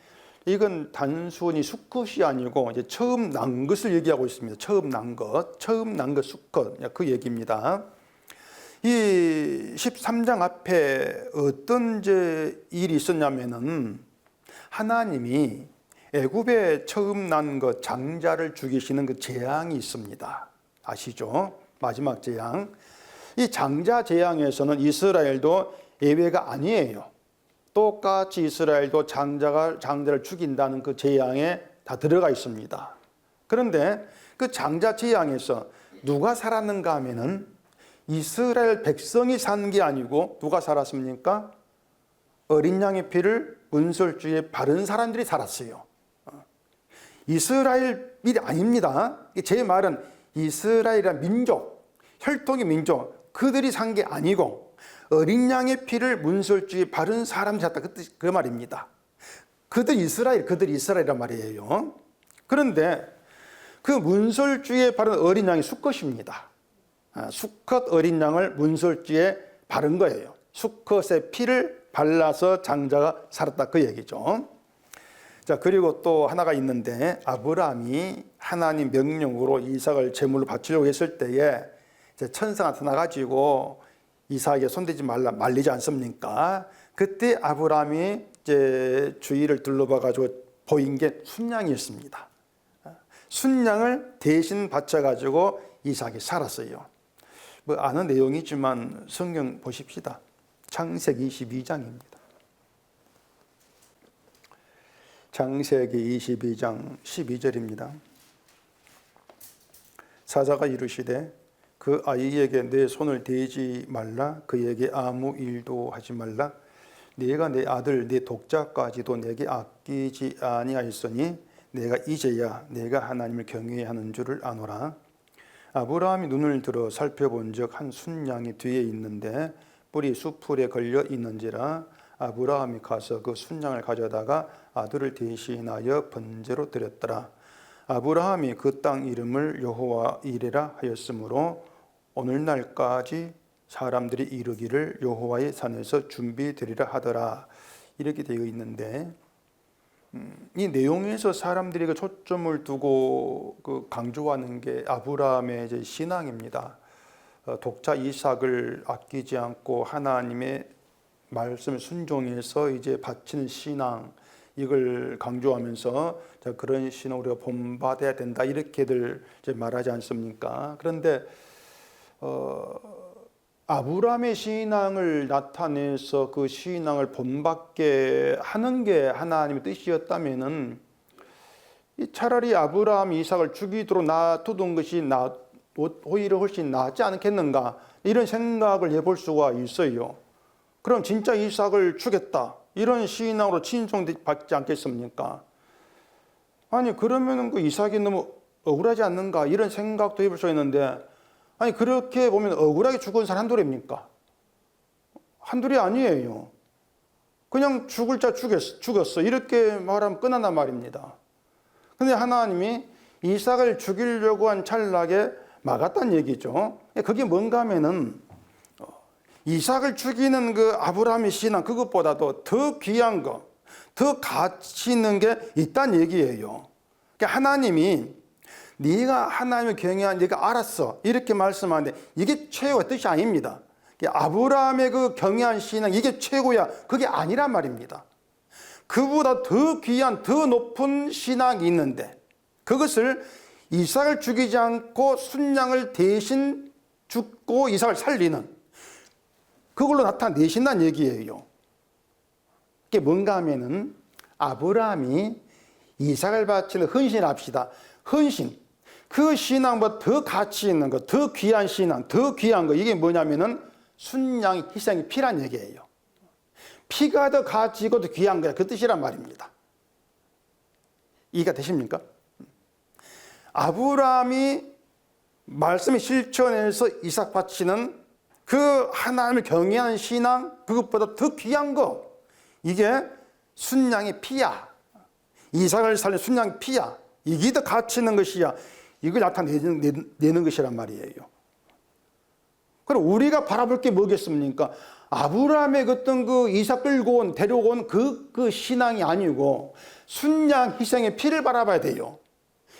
이건 단순히 수컷이 아니고 이제 처음 난 것을 얘기하고 있습니다. 처음 난 것 수컷 그 얘기입니다. 이 13장 앞에 어떤 이제 일이 있었냐면은 하나님이 애굽에 처음 난 것 장자를 죽이시는 그 재앙이 있습니다. 아시죠? 마지막 재앙. 이 장자 재앙에서는 이스라엘도 예외가 아니에요. 똑같이 이스라엘도 장자를 죽인다는 그 재앙에 다 들어가 있습니다. 그런데 그 장자 재앙에서 누가 살았는가 하면은 이스라엘 백성이 산 게 아니고 누가 살았습니까? 어린 양의 피를 문설주에 바른 사람들이 살았어요. 이스라엘이 아닙니다. 제 말은 이스라엘이란 민족, 혈통의 민족, 그들이 산 게 아니고 어린 양의 피를 문설주에 바른 사람이 샀다. 그 말입니다. 그들이 이스라엘이란 말이에요. 그런데 그 문설주에 바른 어린 양이 수컷입니다. 수컷 어린 양을 문설주에 바른 거예요. 수컷의 피를 발라서 장자가 살았다, 그 얘기죠. 자, 그리고 또 하나가 있는데, 아브라함이 하나님 명령으로 이삭을 제물로 바치려고 했을 때에 천사가 나타나가지고 이삭에게 손대지 말라 말리지 않습니까? 그때 아브라함이 이제 주위를 둘러봐가지고 보인 게 순양이었습니다. 순양을 대신 바쳐가지고 이삭이 살았어요. 뭐 아는 내용이지만 성경 보십시다. 창세기 22장입니다. 창세기 22장 12절입니다. 사자가 이르시되 그 아이에게 내 손을 대지 말라, 그에게 아무 일도 하지 말라. 네가 내 아들 내 독자까지도 내게 아끼지 아니하였으니 내가 이제야 내가 하나님을 경외해야 하는 줄을 아노라. 아브라함이 눈을 들어 살펴본즉 한 순양이 뒤에 있는데 뿔이 수풀에 걸려 있는지라. 아브라함이 가서 그 순양을 가져다가 아들을 대신하여 번제로 드렸더라. 아브라함이 그 땅 이름을 여호와 이레라 하였으므로 오늘날까지 사람들이 이르기를 여호와의 산에서 준비되리라 하더라. 이렇게 되어 있는데, 이 내용에서 사람들이 그 초점을 두고 그 강조하는 게 아브라함의 이제 신앙입니다. 독자 이삭을 아끼지 않고 하나님의 말씀을 순종해서 이제 바치는 신앙, 이걸 강조하면서 그런 신앙 우리가 본받아야 된다, 이렇게들 이제 말하지 않습니까? 그런데 아브라함의 신앙을 나타내서 그 신앙을 본받게 하는 게 하나님의 뜻이었다면은 차라리 아브라함 이삭을 죽이도록 놔두던 것이 오히려 훨씬 낫지 않겠는가, 이런 생각을 해볼 수가 있어요. 그럼 진짜 이삭을 죽였다, 이런 신앙으로 친송받지 않겠습니까? 아니 그러면은 그 이삭이 너무 억울하지 않는가, 이런 생각도 해볼 수 있는데, 아니 그렇게 보면 억울하게 죽은 사람 한둘입니까? 한둘이 아니에요. 그냥 죽을 자 죽었어, 이렇게 말하면 끝난단 말입니다. 근데 하나님이 이삭을 죽이려고 한 찰나에 막았다는 얘기죠. 그게 뭔가 하면은 이삭을 죽이는 그 아브라함의 신앙, 그것보다도 더 귀한 거, 더 가치 있는 게 있다는 얘기예요. 그러니까 하나님이 네가 하나님을 경외한 네가 알았어, 이렇게 말씀하는데 이게 최고의 뜻이 아닙니다. 아브라함의 그 경외한 신앙, 이게 최고야, 그게 아니란 말입니다. 그보다 더 귀한 더 높은 신앙이 있는데, 그것을 이삭을 죽이지 않고 순양을 대신 죽고 이삭을 살리는, 그걸로 나타내신다는 얘기예요. 그게 뭔가 하면은 아브라함이 이삭을 바치는 헌신합시다, 헌신, 그 신앙보다 더 가치 있는 것, 더 귀한 신앙, 더 귀한 거, 이게 뭐냐면은 순양의 희생이 피란 얘기예요. 피가 더 가치 있고 더 귀한 거야, 그 뜻이란 말입니다. 이해가 되십니까? 아브라함이 말씀을 실천해서 이삭 바치는 그 하나님을 경외하는 신앙, 그것보다 더 귀한 거, 이게 순양의 피야, 이삭을 살린 순양의 피야, 이게 더 가치 있는 것이야, 이걸 나타내는 것이란 말이에요. 그럼 우리가 바라볼 게 뭐겠습니까? 아브라함의 어떤 그 이삭 끌고 데려온 그 신앙이 아니고 순양 희생의 피를 바라봐야 돼요.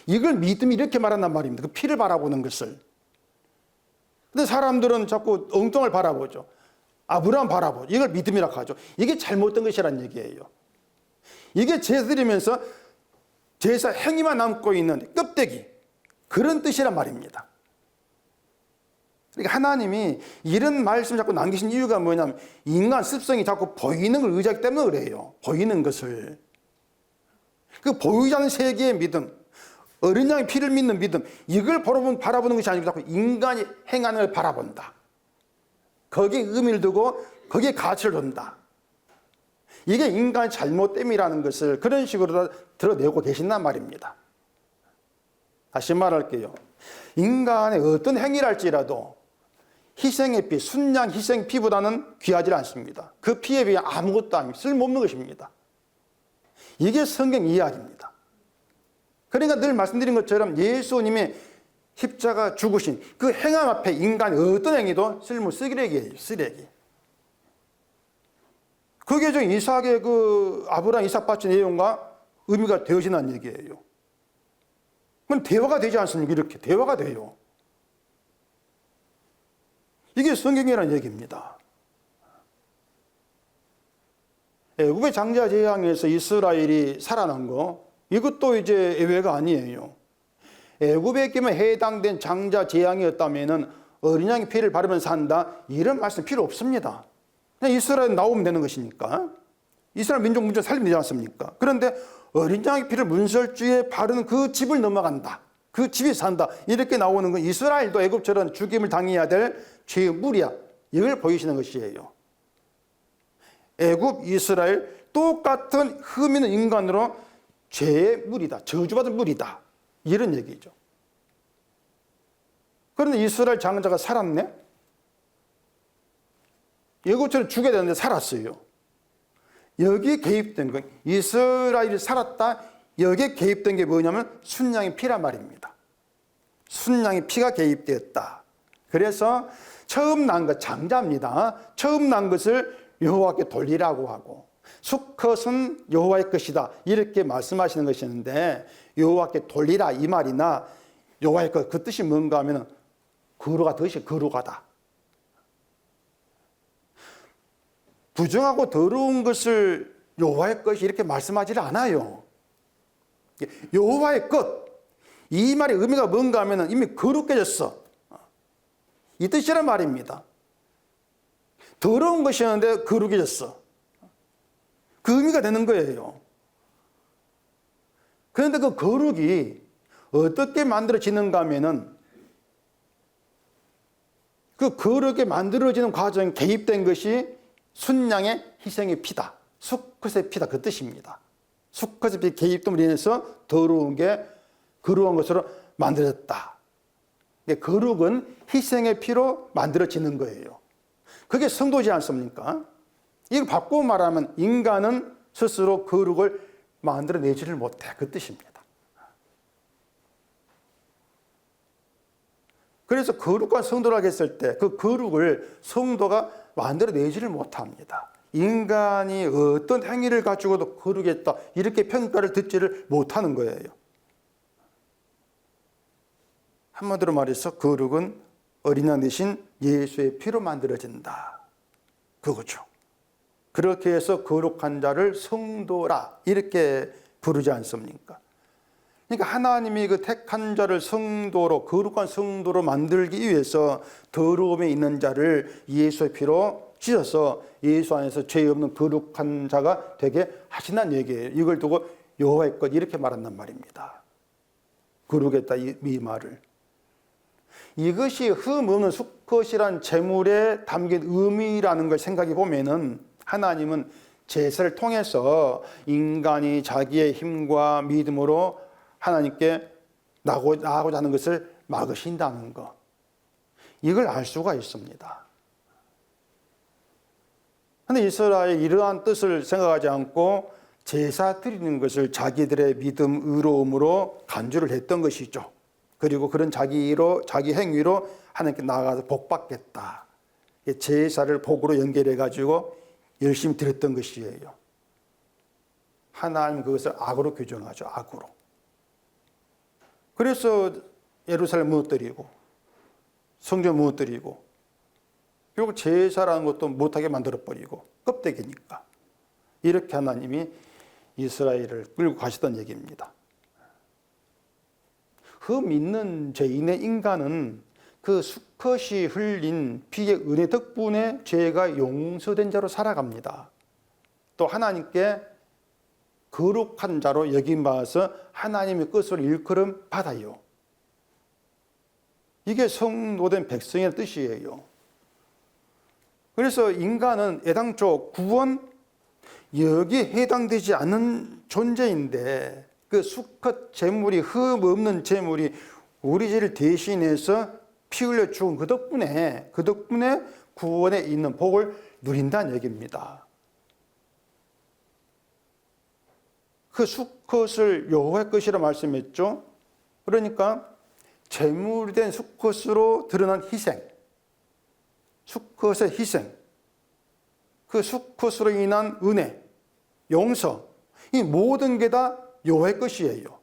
이걸 믿음이 이렇게 말한단 말입니다. 그 피를 바라보는 것을. 근데 사람들은 자꾸 엉뚱을 바라보죠. 아브라함 바라보죠. 이걸 믿음이라고 하죠. 이게 잘못된 것이란 얘기예요. 이게 제사 드리면서 제사 행위만 남고 있는 껍데기, 그런 뜻이란 말입니다. 그러니까 하나님이 이런 말씀을 자꾸 남기신 이유가 뭐냐면, 인간 습성이 자꾸 보이는 걸 의지하기 때문에 그래요. 보이는 것을. 그 보이지 않는 세계의 믿음, 어린 양의 피를 믿는 믿음, 이걸 바라보는 것이 아니고 자꾸 인간이 행하는 걸 바라본다. 거기에 의미를 두고 거기에 가치를 둔다. 이게 인간의 잘못됨이라는 것을 그런 식으로 드러내고 계신단 말입니다. 다시 말할게요. 인간의 어떤 행위랄지라도 희생의 피, 순양 희생 피보다는 귀하지 않습니다. 그 피에 비해 아무것도 아닙니다. 쓸모없는 것입니다. 이게 성경 이야기입니다. 그러니까 늘 말씀드린 것처럼 예수님의 십자가 죽으신 그 행함 앞에 인간의 어떤 행위도 쓸모 쓰레기예요. 쓰레기. 그게 저 이삭의 아브라함 이삭 바친 내용과 의미가 되어지는 얘기예요. 그건 대화가 되지 않습니까? 이렇게 대화가 돼요. 이게 성경이라는 얘기입니다. 애굽의 장자 재앙에서 이스라엘이 살아난 거, 이것도 이제 예외가 아니에요. 애굽에게만 해당된 장자 재앙이었다면은 어린 양의 피를 바르면서 산다, 이런 말씀 필요 없습니다. 그냥 이스라엘 나오면 되는 것이니까. 이스라엘 민족 문제 살리면 되지 않습니까? 그런데 어린 양의 피를 문설주에 바르는 그 집을 넘어간다, 그 집에 산다, 이렇게 나오는 건 이스라엘도 애굽처럼 죽임을 당해야 될 죄의 무리야, 이걸 보이시는 것이에요. 애굽, 이스라엘 똑같은 흠 있는 인간으로 죄의 무리다, 저주받은 무리다, 이런 얘기죠. 그런데 이스라엘 장자가 살았네? 애굽처럼 죽여야 되는데 살았어요. 여기에 개입된 건, 이스라엘이 살았다, 여기에 개입된 게 뭐냐면 순양의 피란 말입니다. 순양의 피가 개입되었다. 그래서 처음 난 것, 장자입니다. 처음 난 것을 여호와께 돌리라고 하고, 수컷은 여호와의 것이다, 이렇게 말씀하시는 것이었는데, 여호와께 돌리라 이 말이나 여호와의 것, 그 뜻이 뭔가 하면 거룩하다, 뜻이 거룩하다. 부정하고 더러운 것을 여호와의 것이 이렇게 말씀하지 않아요. 여호와의 것, 이 말의 의미가 뭔가 하면 이미 거룩해졌어, 이 뜻이란 말입니다. 더러운 것이었는데 거룩해졌어, 그 의미가 되는 거예요. 그런데 그 거룩이 어떻게 만들어지는가 하면은, 그 거룩에 만들어지는 과정에 개입된 것이 순양의 희생의 피다, 수컷의 피다, 그 뜻입니다. 수컷의 피 개입됨으로 인해서 더러운 게 거룩한 것으로 만들어졌다. 거룩은 희생의 피로 만들어지는 거예요. 그게 성도지 않습니까? 이걸 바꾸고 말하면 인간은 스스로 거룩을 만들어내지를 못해, 그 뜻입니다. 그래서 거룩한 성도라고 했을 때 그 거룩을 성도가 만들어내지를 못합니다. 인간이 어떤 행위를 가지고도 거룩했다, 이렇게 평가를 듣지를 못하는 거예요. 한마디로 말해서 거룩은 어린 양 대신 예수의 피로 만들어진다, 그거죠. 그렇게 해서 거룩한 자를 성도라 이렇게 부르지 않습니까? 그러니까 하나님이 그 택한 자를 성도로, 거룩한 성도로 만들기 위해서 더러움에 있는 자를 예수의 피로 씻어서 예수 안에서 죄 없는 거룩한 자가 되게 하신다는 얘기예요. 이걸 두고 여호와의 것 이렇게 말한단 말입니다. 거룩했다, 이 말을. 이것이 흠 없는 수컷이란 제물에 담긴 의미라는 걸 생각해 보면은, 하나님은 제사를 통해서 인간이 자기의 힘과 믿음으로 하나님께 나아가고자 하는 것을 막으신다는 것, 이걸 알 수가 있습니다. 그런데 이스라엘이 이러한 뜻을 생각하지 않고 제사 드리는 것을 자기들의 믿음, 의로움으로 간주를 했던 것이죠. 그리고 그런 자기 행위로 하나님께 나아가서 복받겠다, 제사를 복으로 연결해가지고 열심히 드렸던 것이에요. 하나님 그것을 악으로 규정하죠, 악으로. 그래서 예루살렘 무너뜨리고 성전 무너뜨리고, 그리고 제사라는 것도 못하게 만들어버리고, 껍데기니까. 이렇게 하나님이 이스라엘을 끌고 가시던 얘기입니다. 흠 있는 죄인의 인간은 그 수컷이 흘린 피의 은혜 덕분에 죄가 용서된 자로 살아갑니다. 또 하나님께 거룩한 자로 여김받아서 하나님의 것을 일컬음 받아요. 이게 성도된 백성의 뜻이에요. 그래서 인간은 애당초 구원 여기에 해당되지 않는 존재인데 그 수컷 제물이 흠 없는 제물이 우리 죄를 대신해서 피 흘려 죽은 그 덕분에 구원에 있는 복을 누린다는 얘기입니다. 그 수컷을 여호와의 것이라 말씀했죠. 그러니까 제물이 된 수컷으로 드러난 희생, 수컷의 희생, 그 수컷으로 인한 은혜, 용서, 이 모든 게 다 여호와의 것이에요.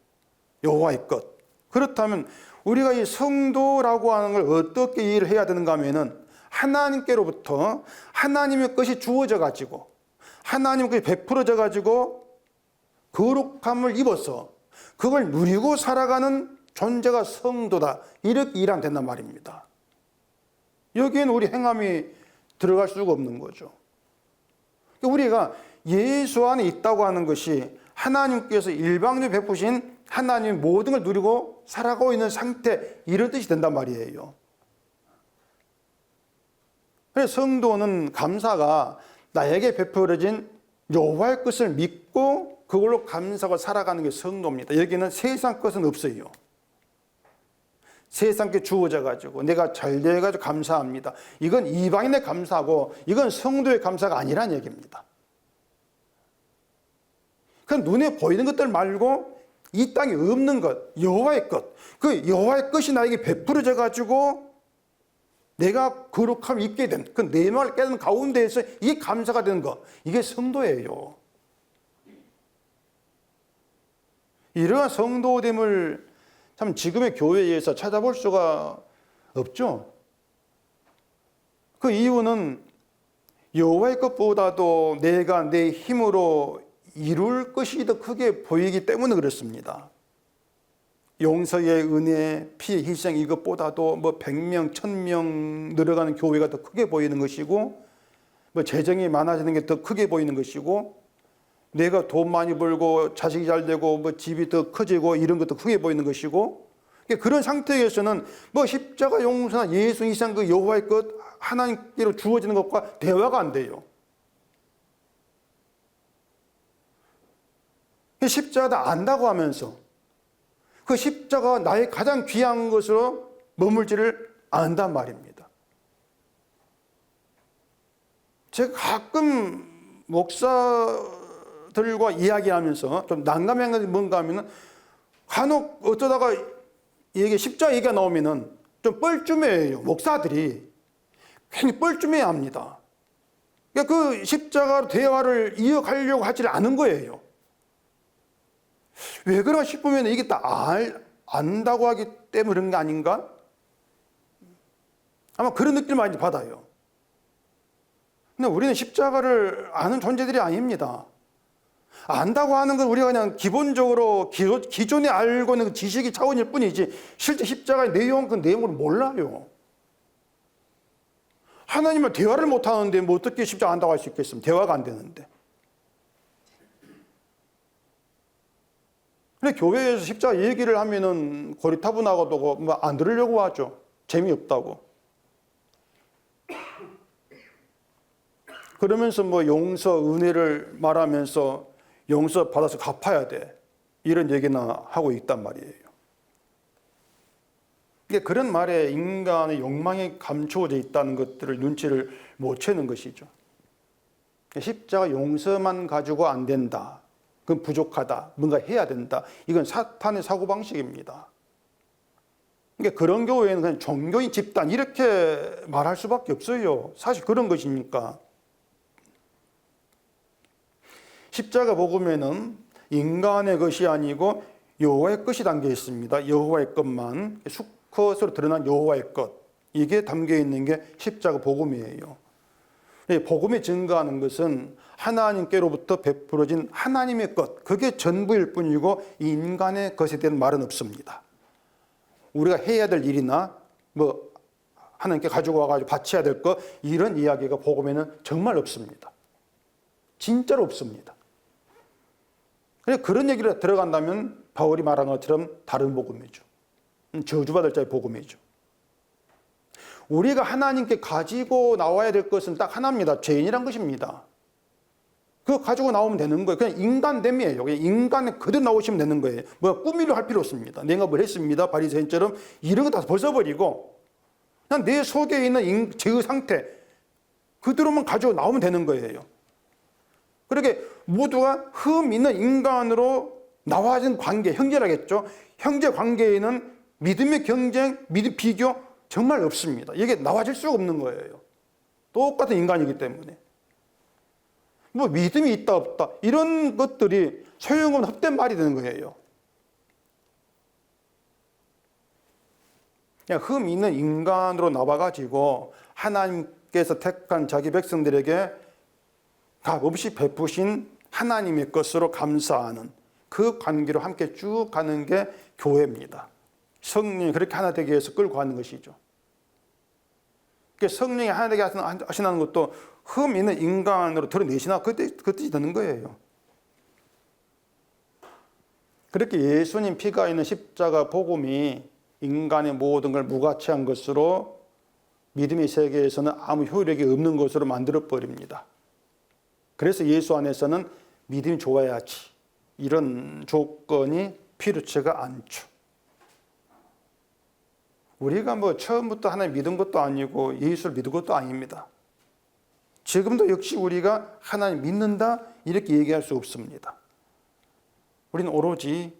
여호와의 것. 그렇다면 우리가 이 성도라고 하는 걸 어떻게 이해를 해야 되는가 하면은 하나님께로부터 하나님의 것이 주어져 가지고 하나님의 것이 베풀어져 가지고 거룩함을 입어서 그걸 누리고 살아가는 존재가 성도다. 이렇게 이해하면 된단 말입니다. 여기에는 우리 행함이 들어갈 수가 없는 거죠. 우리가 예수 안에 있다고 하는 것이 하나님께서 일방적으로 베푸신 하나님의 모든 걸 누리고 살아가고 있는 상태, 이런 뜻이 된단 말이에요. 그래서 성도는 감사가 나에게 베풀어진 여호와의 것을 믿고 그걸로 감사하고 살아가는 게 성도입니다. 여기는 세상 것은 없어요. 세상께 주어져 가지고 내가 잘 돼 가지고 감사합니다. 이건 이방인의 감사고 이건 성도의 감사가 아니란 얘기입니다. 그 눈에 보이는 것들 말고 이 땅에 없는 것, 여호와의 것, 그 여호와의 것이 나에게 베풀어져 가지고 내가 거룩함을 입게 된 그 내 마음을 깨닫는 가운데에서 이게 감사가 되는 것, 이게 성도예요. 이러한 성도됨을 참 지금의 교회에서 찾아볼 수가 없죠. 그 이유는 여호와의 것보다도 내가 내 힘으로 이룰 것이 더 크게 보이기 때문에 그렇습니다. 용서의 은혜, 피의 희생 이것보다도 100명, 1000명 늘어가는 교회가 더 크게 보이는 것이고 재정이 많아지는 게 더 크게 보이는 것이고 내가 돈 많이 벌고 자식이 잘 되고 집이 더 커지고 이런 것도 크게 보이는 것이고 그런 상태에서는 십자가 용서나 예수 이상 그 여호와의 것 하나님께로 주어지는 것과 대화가 안 돼요. 십자가다 안다고 하면서 그 십자가가 나의 가장 귀한 것으로 머물지를 않는단 말입니다. 제가 가끔 목사들과 이야기하면서 좀 난감한 것이 뭔가 하면은 간혹 어쩌다가 이게 십자가 얘기가 나오면은 좀 뻘쭘해요. 목사들이 괜히 뻘쭘해 합니다. 그러니까 그 십자가로 대화를 이어가려고 하지 않은 거예요. 왜 그런가 싶으면 이게 다 안다고 하기 때문에 그런 게 아닌가? 아마 그런 느낌을 많이 받아요. 근데 우리는 십자가를 아는 존재들이 아닙니다. 안다고 하는 건 우리가 그냥 기본적으로 기존에 알고 있는 그 지식이 차원일 뿐이지 실제 십자가의 내용, 그 내용을 몰라요. 하나님은 대화를 못 하는데 어떻게 십자가 안다고 할 수 있겠습니까? 대화가 안 되는데. 근데 교회에서 십자가 얘기를 하면은 고리타분하고도 안 들으려고 하죠. 재미없다고. 그러면서 용서, 은혜를 말하면서 용서 받아서 갚아야 돼. 이런 얘기나 하고 있단 말이에요. 그런 말에 인간의 욕망이 감추어져 있다는 것들을 눈치를 못 채는 것이죠. 십자가 용서만 가지고 안 된다. 그건 부족하다. 뭔가 해야 된다. 이건 사탄의 사고방식입니다. 그러니까 그런 교회는 그냥 종교인 집단 이렇게 말할 수밖에 없어요. 사실 그런 것이니까. 십자가 복음에는 인간의 것이 아니고 여호와의 것이 담겨 있습니다. 여호와의 것만, 수컷으로 드러난 여호와의 것. 이게 담겨 있는 게 십자가 복음이에요. 복음이 증거하는 것은 하나님께로부터 베풀어진 하나님의 것, 그게 전부일 뿐이고 인간의 것에 대한 말은 없습니다. 우리가 해야 될 일이나 하나님께 가지고 와가지고 바쳐야 될 것, 이런 이야기가 복음에는 정말 없습니다. 진짜로 없습니다. 그런 얘기를 들어간다면 바울이 말한 것처럼 다른 복음이죠. 저주받을 자의 복음이죠. 우리가 하나님께 가지고 나와야 될 것은 딱 하나입니다. 죄인이란 것입니다. 그거 가지고 나오면 되는 거예요. 그냥 인간됨이에요. 그냥 인간에 그대로 나오시면 되는 거예요. 뭐 꾸미려 할 필요 없습니다. 내가 뭘 했습니다. 바리새인처럼 이런 거 다 벗어버리고 그냥 내 속에 있는 죄의 상태 그대로만 가지고 나오면 되는 거예요. 그렇게 모두가 흠 있는 인간으로 나와진 관계, 형제라겠죠. 형제 관계에는 믿음의 경쟁, 믿음 비교 정말 없습니다. 이게 나와질 수가 없는 거예요. 똑같은 인간이기 때문에. 뭐 믿음이 있다 없다 이런 것들이 소용없는 헛된 말이 되는 거예요. 그냥 흠 있는 인간으로 나와가지고 하나님께서 택한 자기 백성들에게 값없이 베푸신 하나님의 것으로 감사하는 그 관계로 함께 쭉 가는 게 교회입니다. 성령이 그렇게 하나 되기 위해서 끌고 가는 것이죠. 성령이 하나 되게 하시는 것도 흠 있는 인간으로 드러내시나 그 뜻이 되는 거예요. 그렇게 예수님 피가 있는 십자가 복음이 인간의 모든 걸 무가치한 것으로 믿음의 세계에서는 아무 효력이 없는 것으로 만들어 버립니다. 그래서 예수 안에서는 믿음이 좋아야지 이런 조건이 필요치가 않죠. 우리가 뭐 처음부터 하나님 믿은 것도 아니고 예수를 믿은 것도 아닙니다. 지금도 역시 우리가 하나님 믿는다 이렇게 얘기할 수 없습니다. 우리는 오로지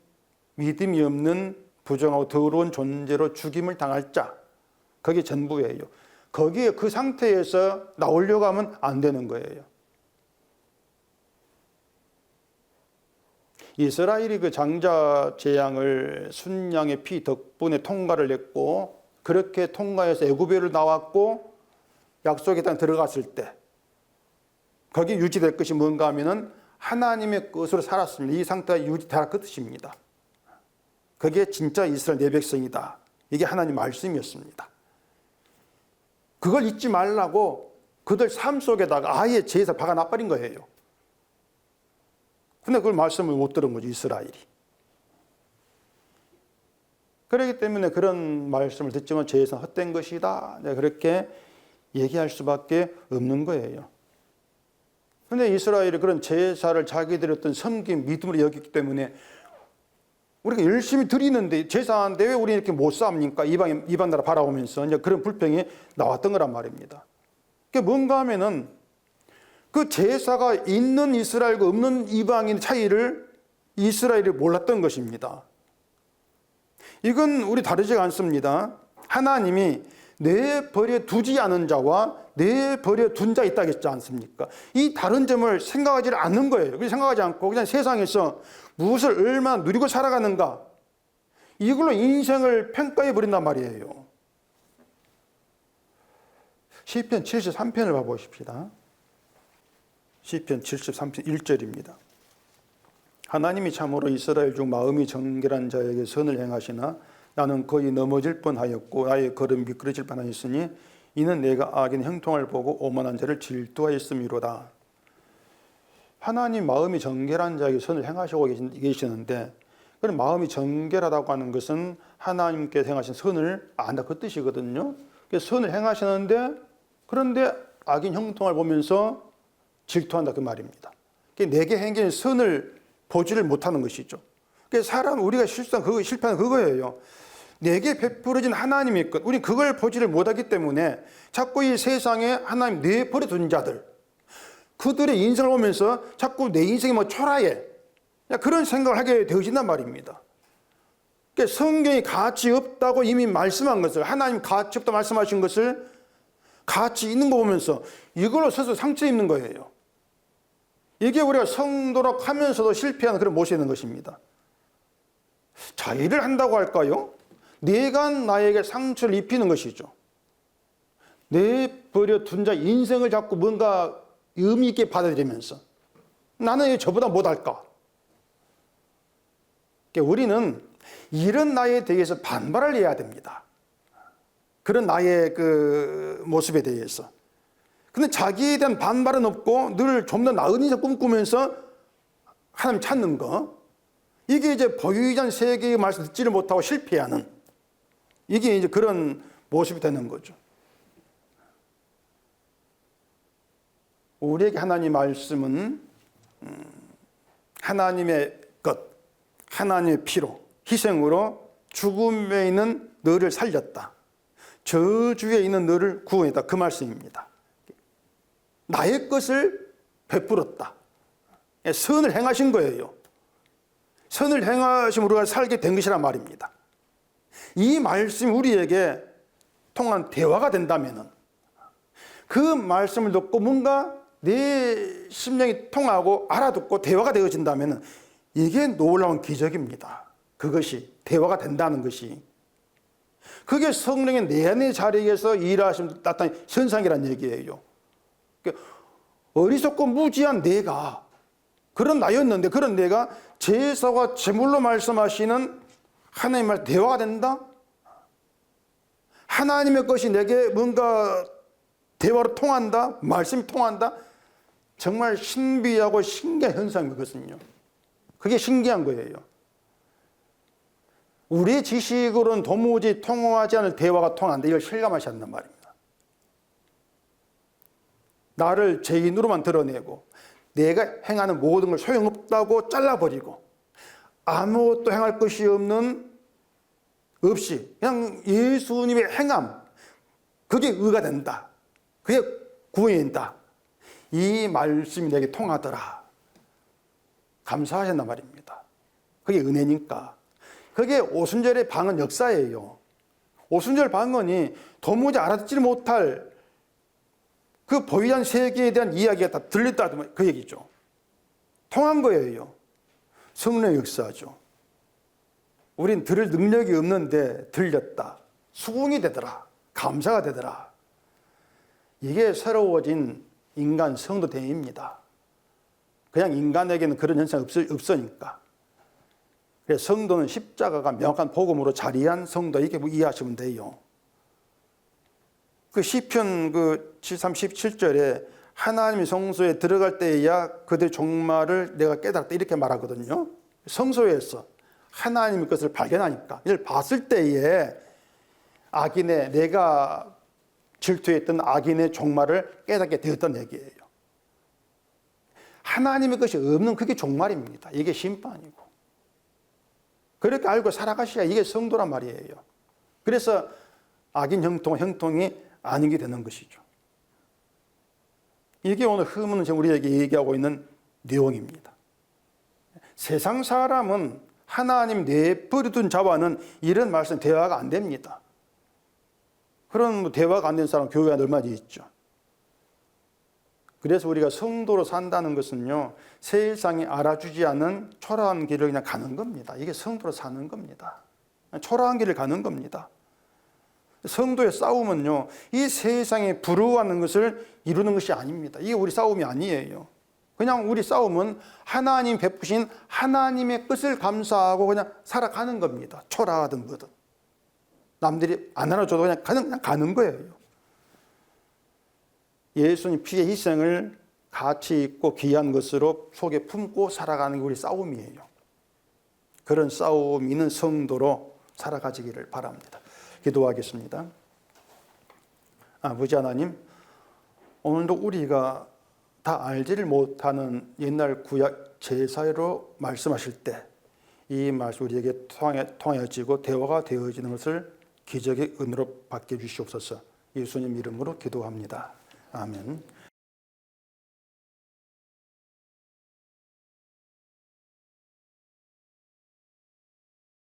믿음이 없는 부정하고 더러운 존재로 죽임을 당할 자 그게 전부예요. 거기에 그 상태에서 나오려고 하면 안 되는 거예요. 이스라엘이 그 장자 재앙을 순양의 피 덕분에 통과를 했고 그렇게 통과해서 애굽에를 나왔고 약속의 땅에 들어갔을 때 거기 유지될 것이 뭔가 하면은 하나님의 것으로 살았습니다. 이 상태가 유지되라 그 뜻입니다. 그게 진짜 이스라엘 내 백성이다. 이게 하나님 말씀이었습니다. 그걸 잊지 말라고 그들 삶 속에다가 아예 제사 박아놔버린 거예요. 근데 그걸 말씀을 못 들은 거죠, 이스라엘이. 그렇기 때문에 그런 말씀을 듣지만 제사는 헛된 것이다. 그렇게 얘기할 수밖에 없는 거예요. 근데 이스라엘이 그런 제사를 자기들의 어떤 섬김, 믿음으로 여기기 때문에 우리가 열심히 드리는데 제사하는데 왜 우리 이렇게 못 삽니까? 이방 나라 바라보면서 이제 그런 불평이 나왔던 거란 말입니다. 그게 뭔가 하면은 그 제사가 있는 이스라엘과 없는 이방인 차이를 이스라엘이 몰랐던 것입니다. 이건 우리 다르지가 않습니다. 하나님이 내버려 두지 않은 자와 내버려 둔 자 있다고 했지 않습니까? 이 다른 점을 생각하지 않는 거예요. 생각하지 않고 그냥 세상에서 무엇을 얼마나 누리고 살아가는가 이걸로 인생을 평가해 버린단 말이에요. 시편 73편을 봐보십시다. 시편 73편 1절입니다. 하나님이 참으로 이스라엘 중 마음이 정결한 자에게 선을 행하시나 나는 거의 넘어질 뻔하였고 나의 걸음 미끄러질 뻔하였으니 이는 내가 악인 형통을 보고 오만한 자를 질투하였음이로다. 하나님 마음이 정결한 자에게 선을 행하시고 계시는데 그런 마음이 정결하다고 하는 것은 하나님께서 행하신 선을 안다 그 뜻이거든요. 그래서 선을 행하시는데 그런데 악인 형통을 보면서 질투한다 그 말입니다. 내게 행하는 선을 보지를 못하는 것이죠. 사람 우리가 실패하는 그거예요. 내게 베풀어진 하나님의 것, 우리 그걸 보지를 못하기 때문에 자꾸 이 세상에 하나님 내버려 둔 자들, 그들의 인생을 보면서 자꾸 내 인생이 뭐 초라해, 그런 생각을 하게 되어진단 말입니다. 성경이 가치 없다고 이미 말씀한 것을, 하나님 가치 없다 말씀하신 것을 가치 있는 거 보면서 이걸로 스스로 상처 입는 거예요. 이게 우리가 성도록 하면서도 실패하는 그런 모습이 되는 것입니다. 자의를 한다고 할까요? 내가 나에게 상처를 입히는 것이죠. 내버려 둔 자 인생을 자꾸 뭔가 의미 있게 받아들이면서 나는 왜 저보다 못할까? 우리는 이런 나에 대해서 반발을 해야 됩니다. 그런 나의 그 모습에 대해서. 근데 자기에 대한 반발은 없고 늘 좀 더 나은 인생 꿈꾸면서 하나님 찾는 거. 이게 이제 보유이전 세계의 말씀 듣지를 못하고 실패하는 이게 이제 그런 모습이 되는 거죠. 우리에게 하나님 말씀은 하나님의 것, 하나님의 피로, 희생으로 죽음에 있는 너를 살렸다. 저주에 있는 너를 구원했다. 그 말씀입니다. 나의 것을 베풀었다. 선을 행하신 거예요. 선을 행하시면 우리가 살게 된 것이란 말입니다. 이 말씀이 우리에게 통한 대화가 된다면 그 말씀을 듣고 뭔가 내 심령이 통하고 알아듣고 대화가 되어진다면 이게 놀라운 기적입니다. 그것이 대화가 된다는 것이. 그게 성령의 내 안의 자리에서 일하시면 나타나는 현상이라는 얘기예요. 어리석고 무지한 내가, 그런 나였는데 그런 내가 제사와 제물로 말씀하시는 하나님 말 대화가 된다? 하나님의 것이 내게 뭔가 대화로 통한다? 말씀이 통한다? 정말 신비하고 신기한 현상이거든요. 그게 신기한 거예요. 우리의 지식으로는 도무지 통하지 않을 대화가 통한다. 이걸 실감하셨단 말입니다. 나를 죄인으로만 드러내고 내가 행하는 모든 걸 소용없다고 잘라버리고 아무것도 행할 것이 없이 그냥 예수님의 행함, 그게 의가 된다. 그게 구원이 된다. 이 말씀이 내게 통하더라. 감사하셨단 말입니다. 그게 은혜니까. 그게 오순절의 방언 역사예요. 오순절 방언이 도무지 알아듣지 못할 그 보이한 세계에 대한 이야기가 다 들렸다 그 얘기죠. 통한 거예요. 성령의 역사죠. 우린 들을 능력이 없는데 들렸다. 수긍이 되더라. 감사가 되더라. 이게 새로워진 인간 성도 대입니다. 그냥 인간에게는 그런 현상이 없으니까. 그래서 성도는 십자가가 명확한 복음으로 자리한 성도, 이렇게 이해하시면 돼요. 그 시편 37절에 하나님의 성소에 들어갈 때에야 그들의 종말을 내가 깨달았다, 이렇게 말하거든요. 성소에서 하나님의 것을 발견하니까, 이걸 봤을 때에 악인의, 내가 질투했던 악인의 종말을 깨닫게 되었던 얘기예요. 하나님의 것이 없는 그게 종말입니다. 이게 심판이고. 그렇게 알고 살아가셔야 이게 성도란 말이에요. 그래서 악인 형통이 아니게 되는 것이죠. 이게 오늘 흐문은 우리에게 얘기하고 있는 내용입니다. 세상 사람은 하나님 내버려둔 자와는 이런 말씀 대화가 안 됩니다. 그런 대화가 안 되는 사람 교회에 얼마나 있죠. 그래서 우리가 성도로 산다는 것은요, 세상이 알아주지 않은 초라한 길을 그냥 가는 겁니다. 이게 성도로 사는 겁니다. 초라한 길을 가는 겁니다. 성도의 싸움은요, 이 세상에 부러워하는 것을 이루는 것이 아닙니다. 이게 우리 싸움이 아니에요. 그냥 우리 싸움은 하나님 베푸신 하나님의 뜻을 감사하고 그냥 살아가는 겁니다. 초라하든 뭐든. 남들이 안 알아줘도 그냥 가는 거예요. 예수님 피의 희생을 가치 있고 귀한 것으로 속에 품고 살아가는 게 우리 싸움이에요. 그런 싸움이 있는 성도로 살아가시기를 바랍니다. 기도하겠습니다. 아버지 하나님, 오늘도 우리가 다 알지를 못하는 옛날 구약 제사로 말씀하실 때 이 말씀 우리에게 통하여지고 대화가 되어지는 것을 기적의 은혜로 받게 해주시옵소서. 예수님 이름으로 기도합니다. 아멘.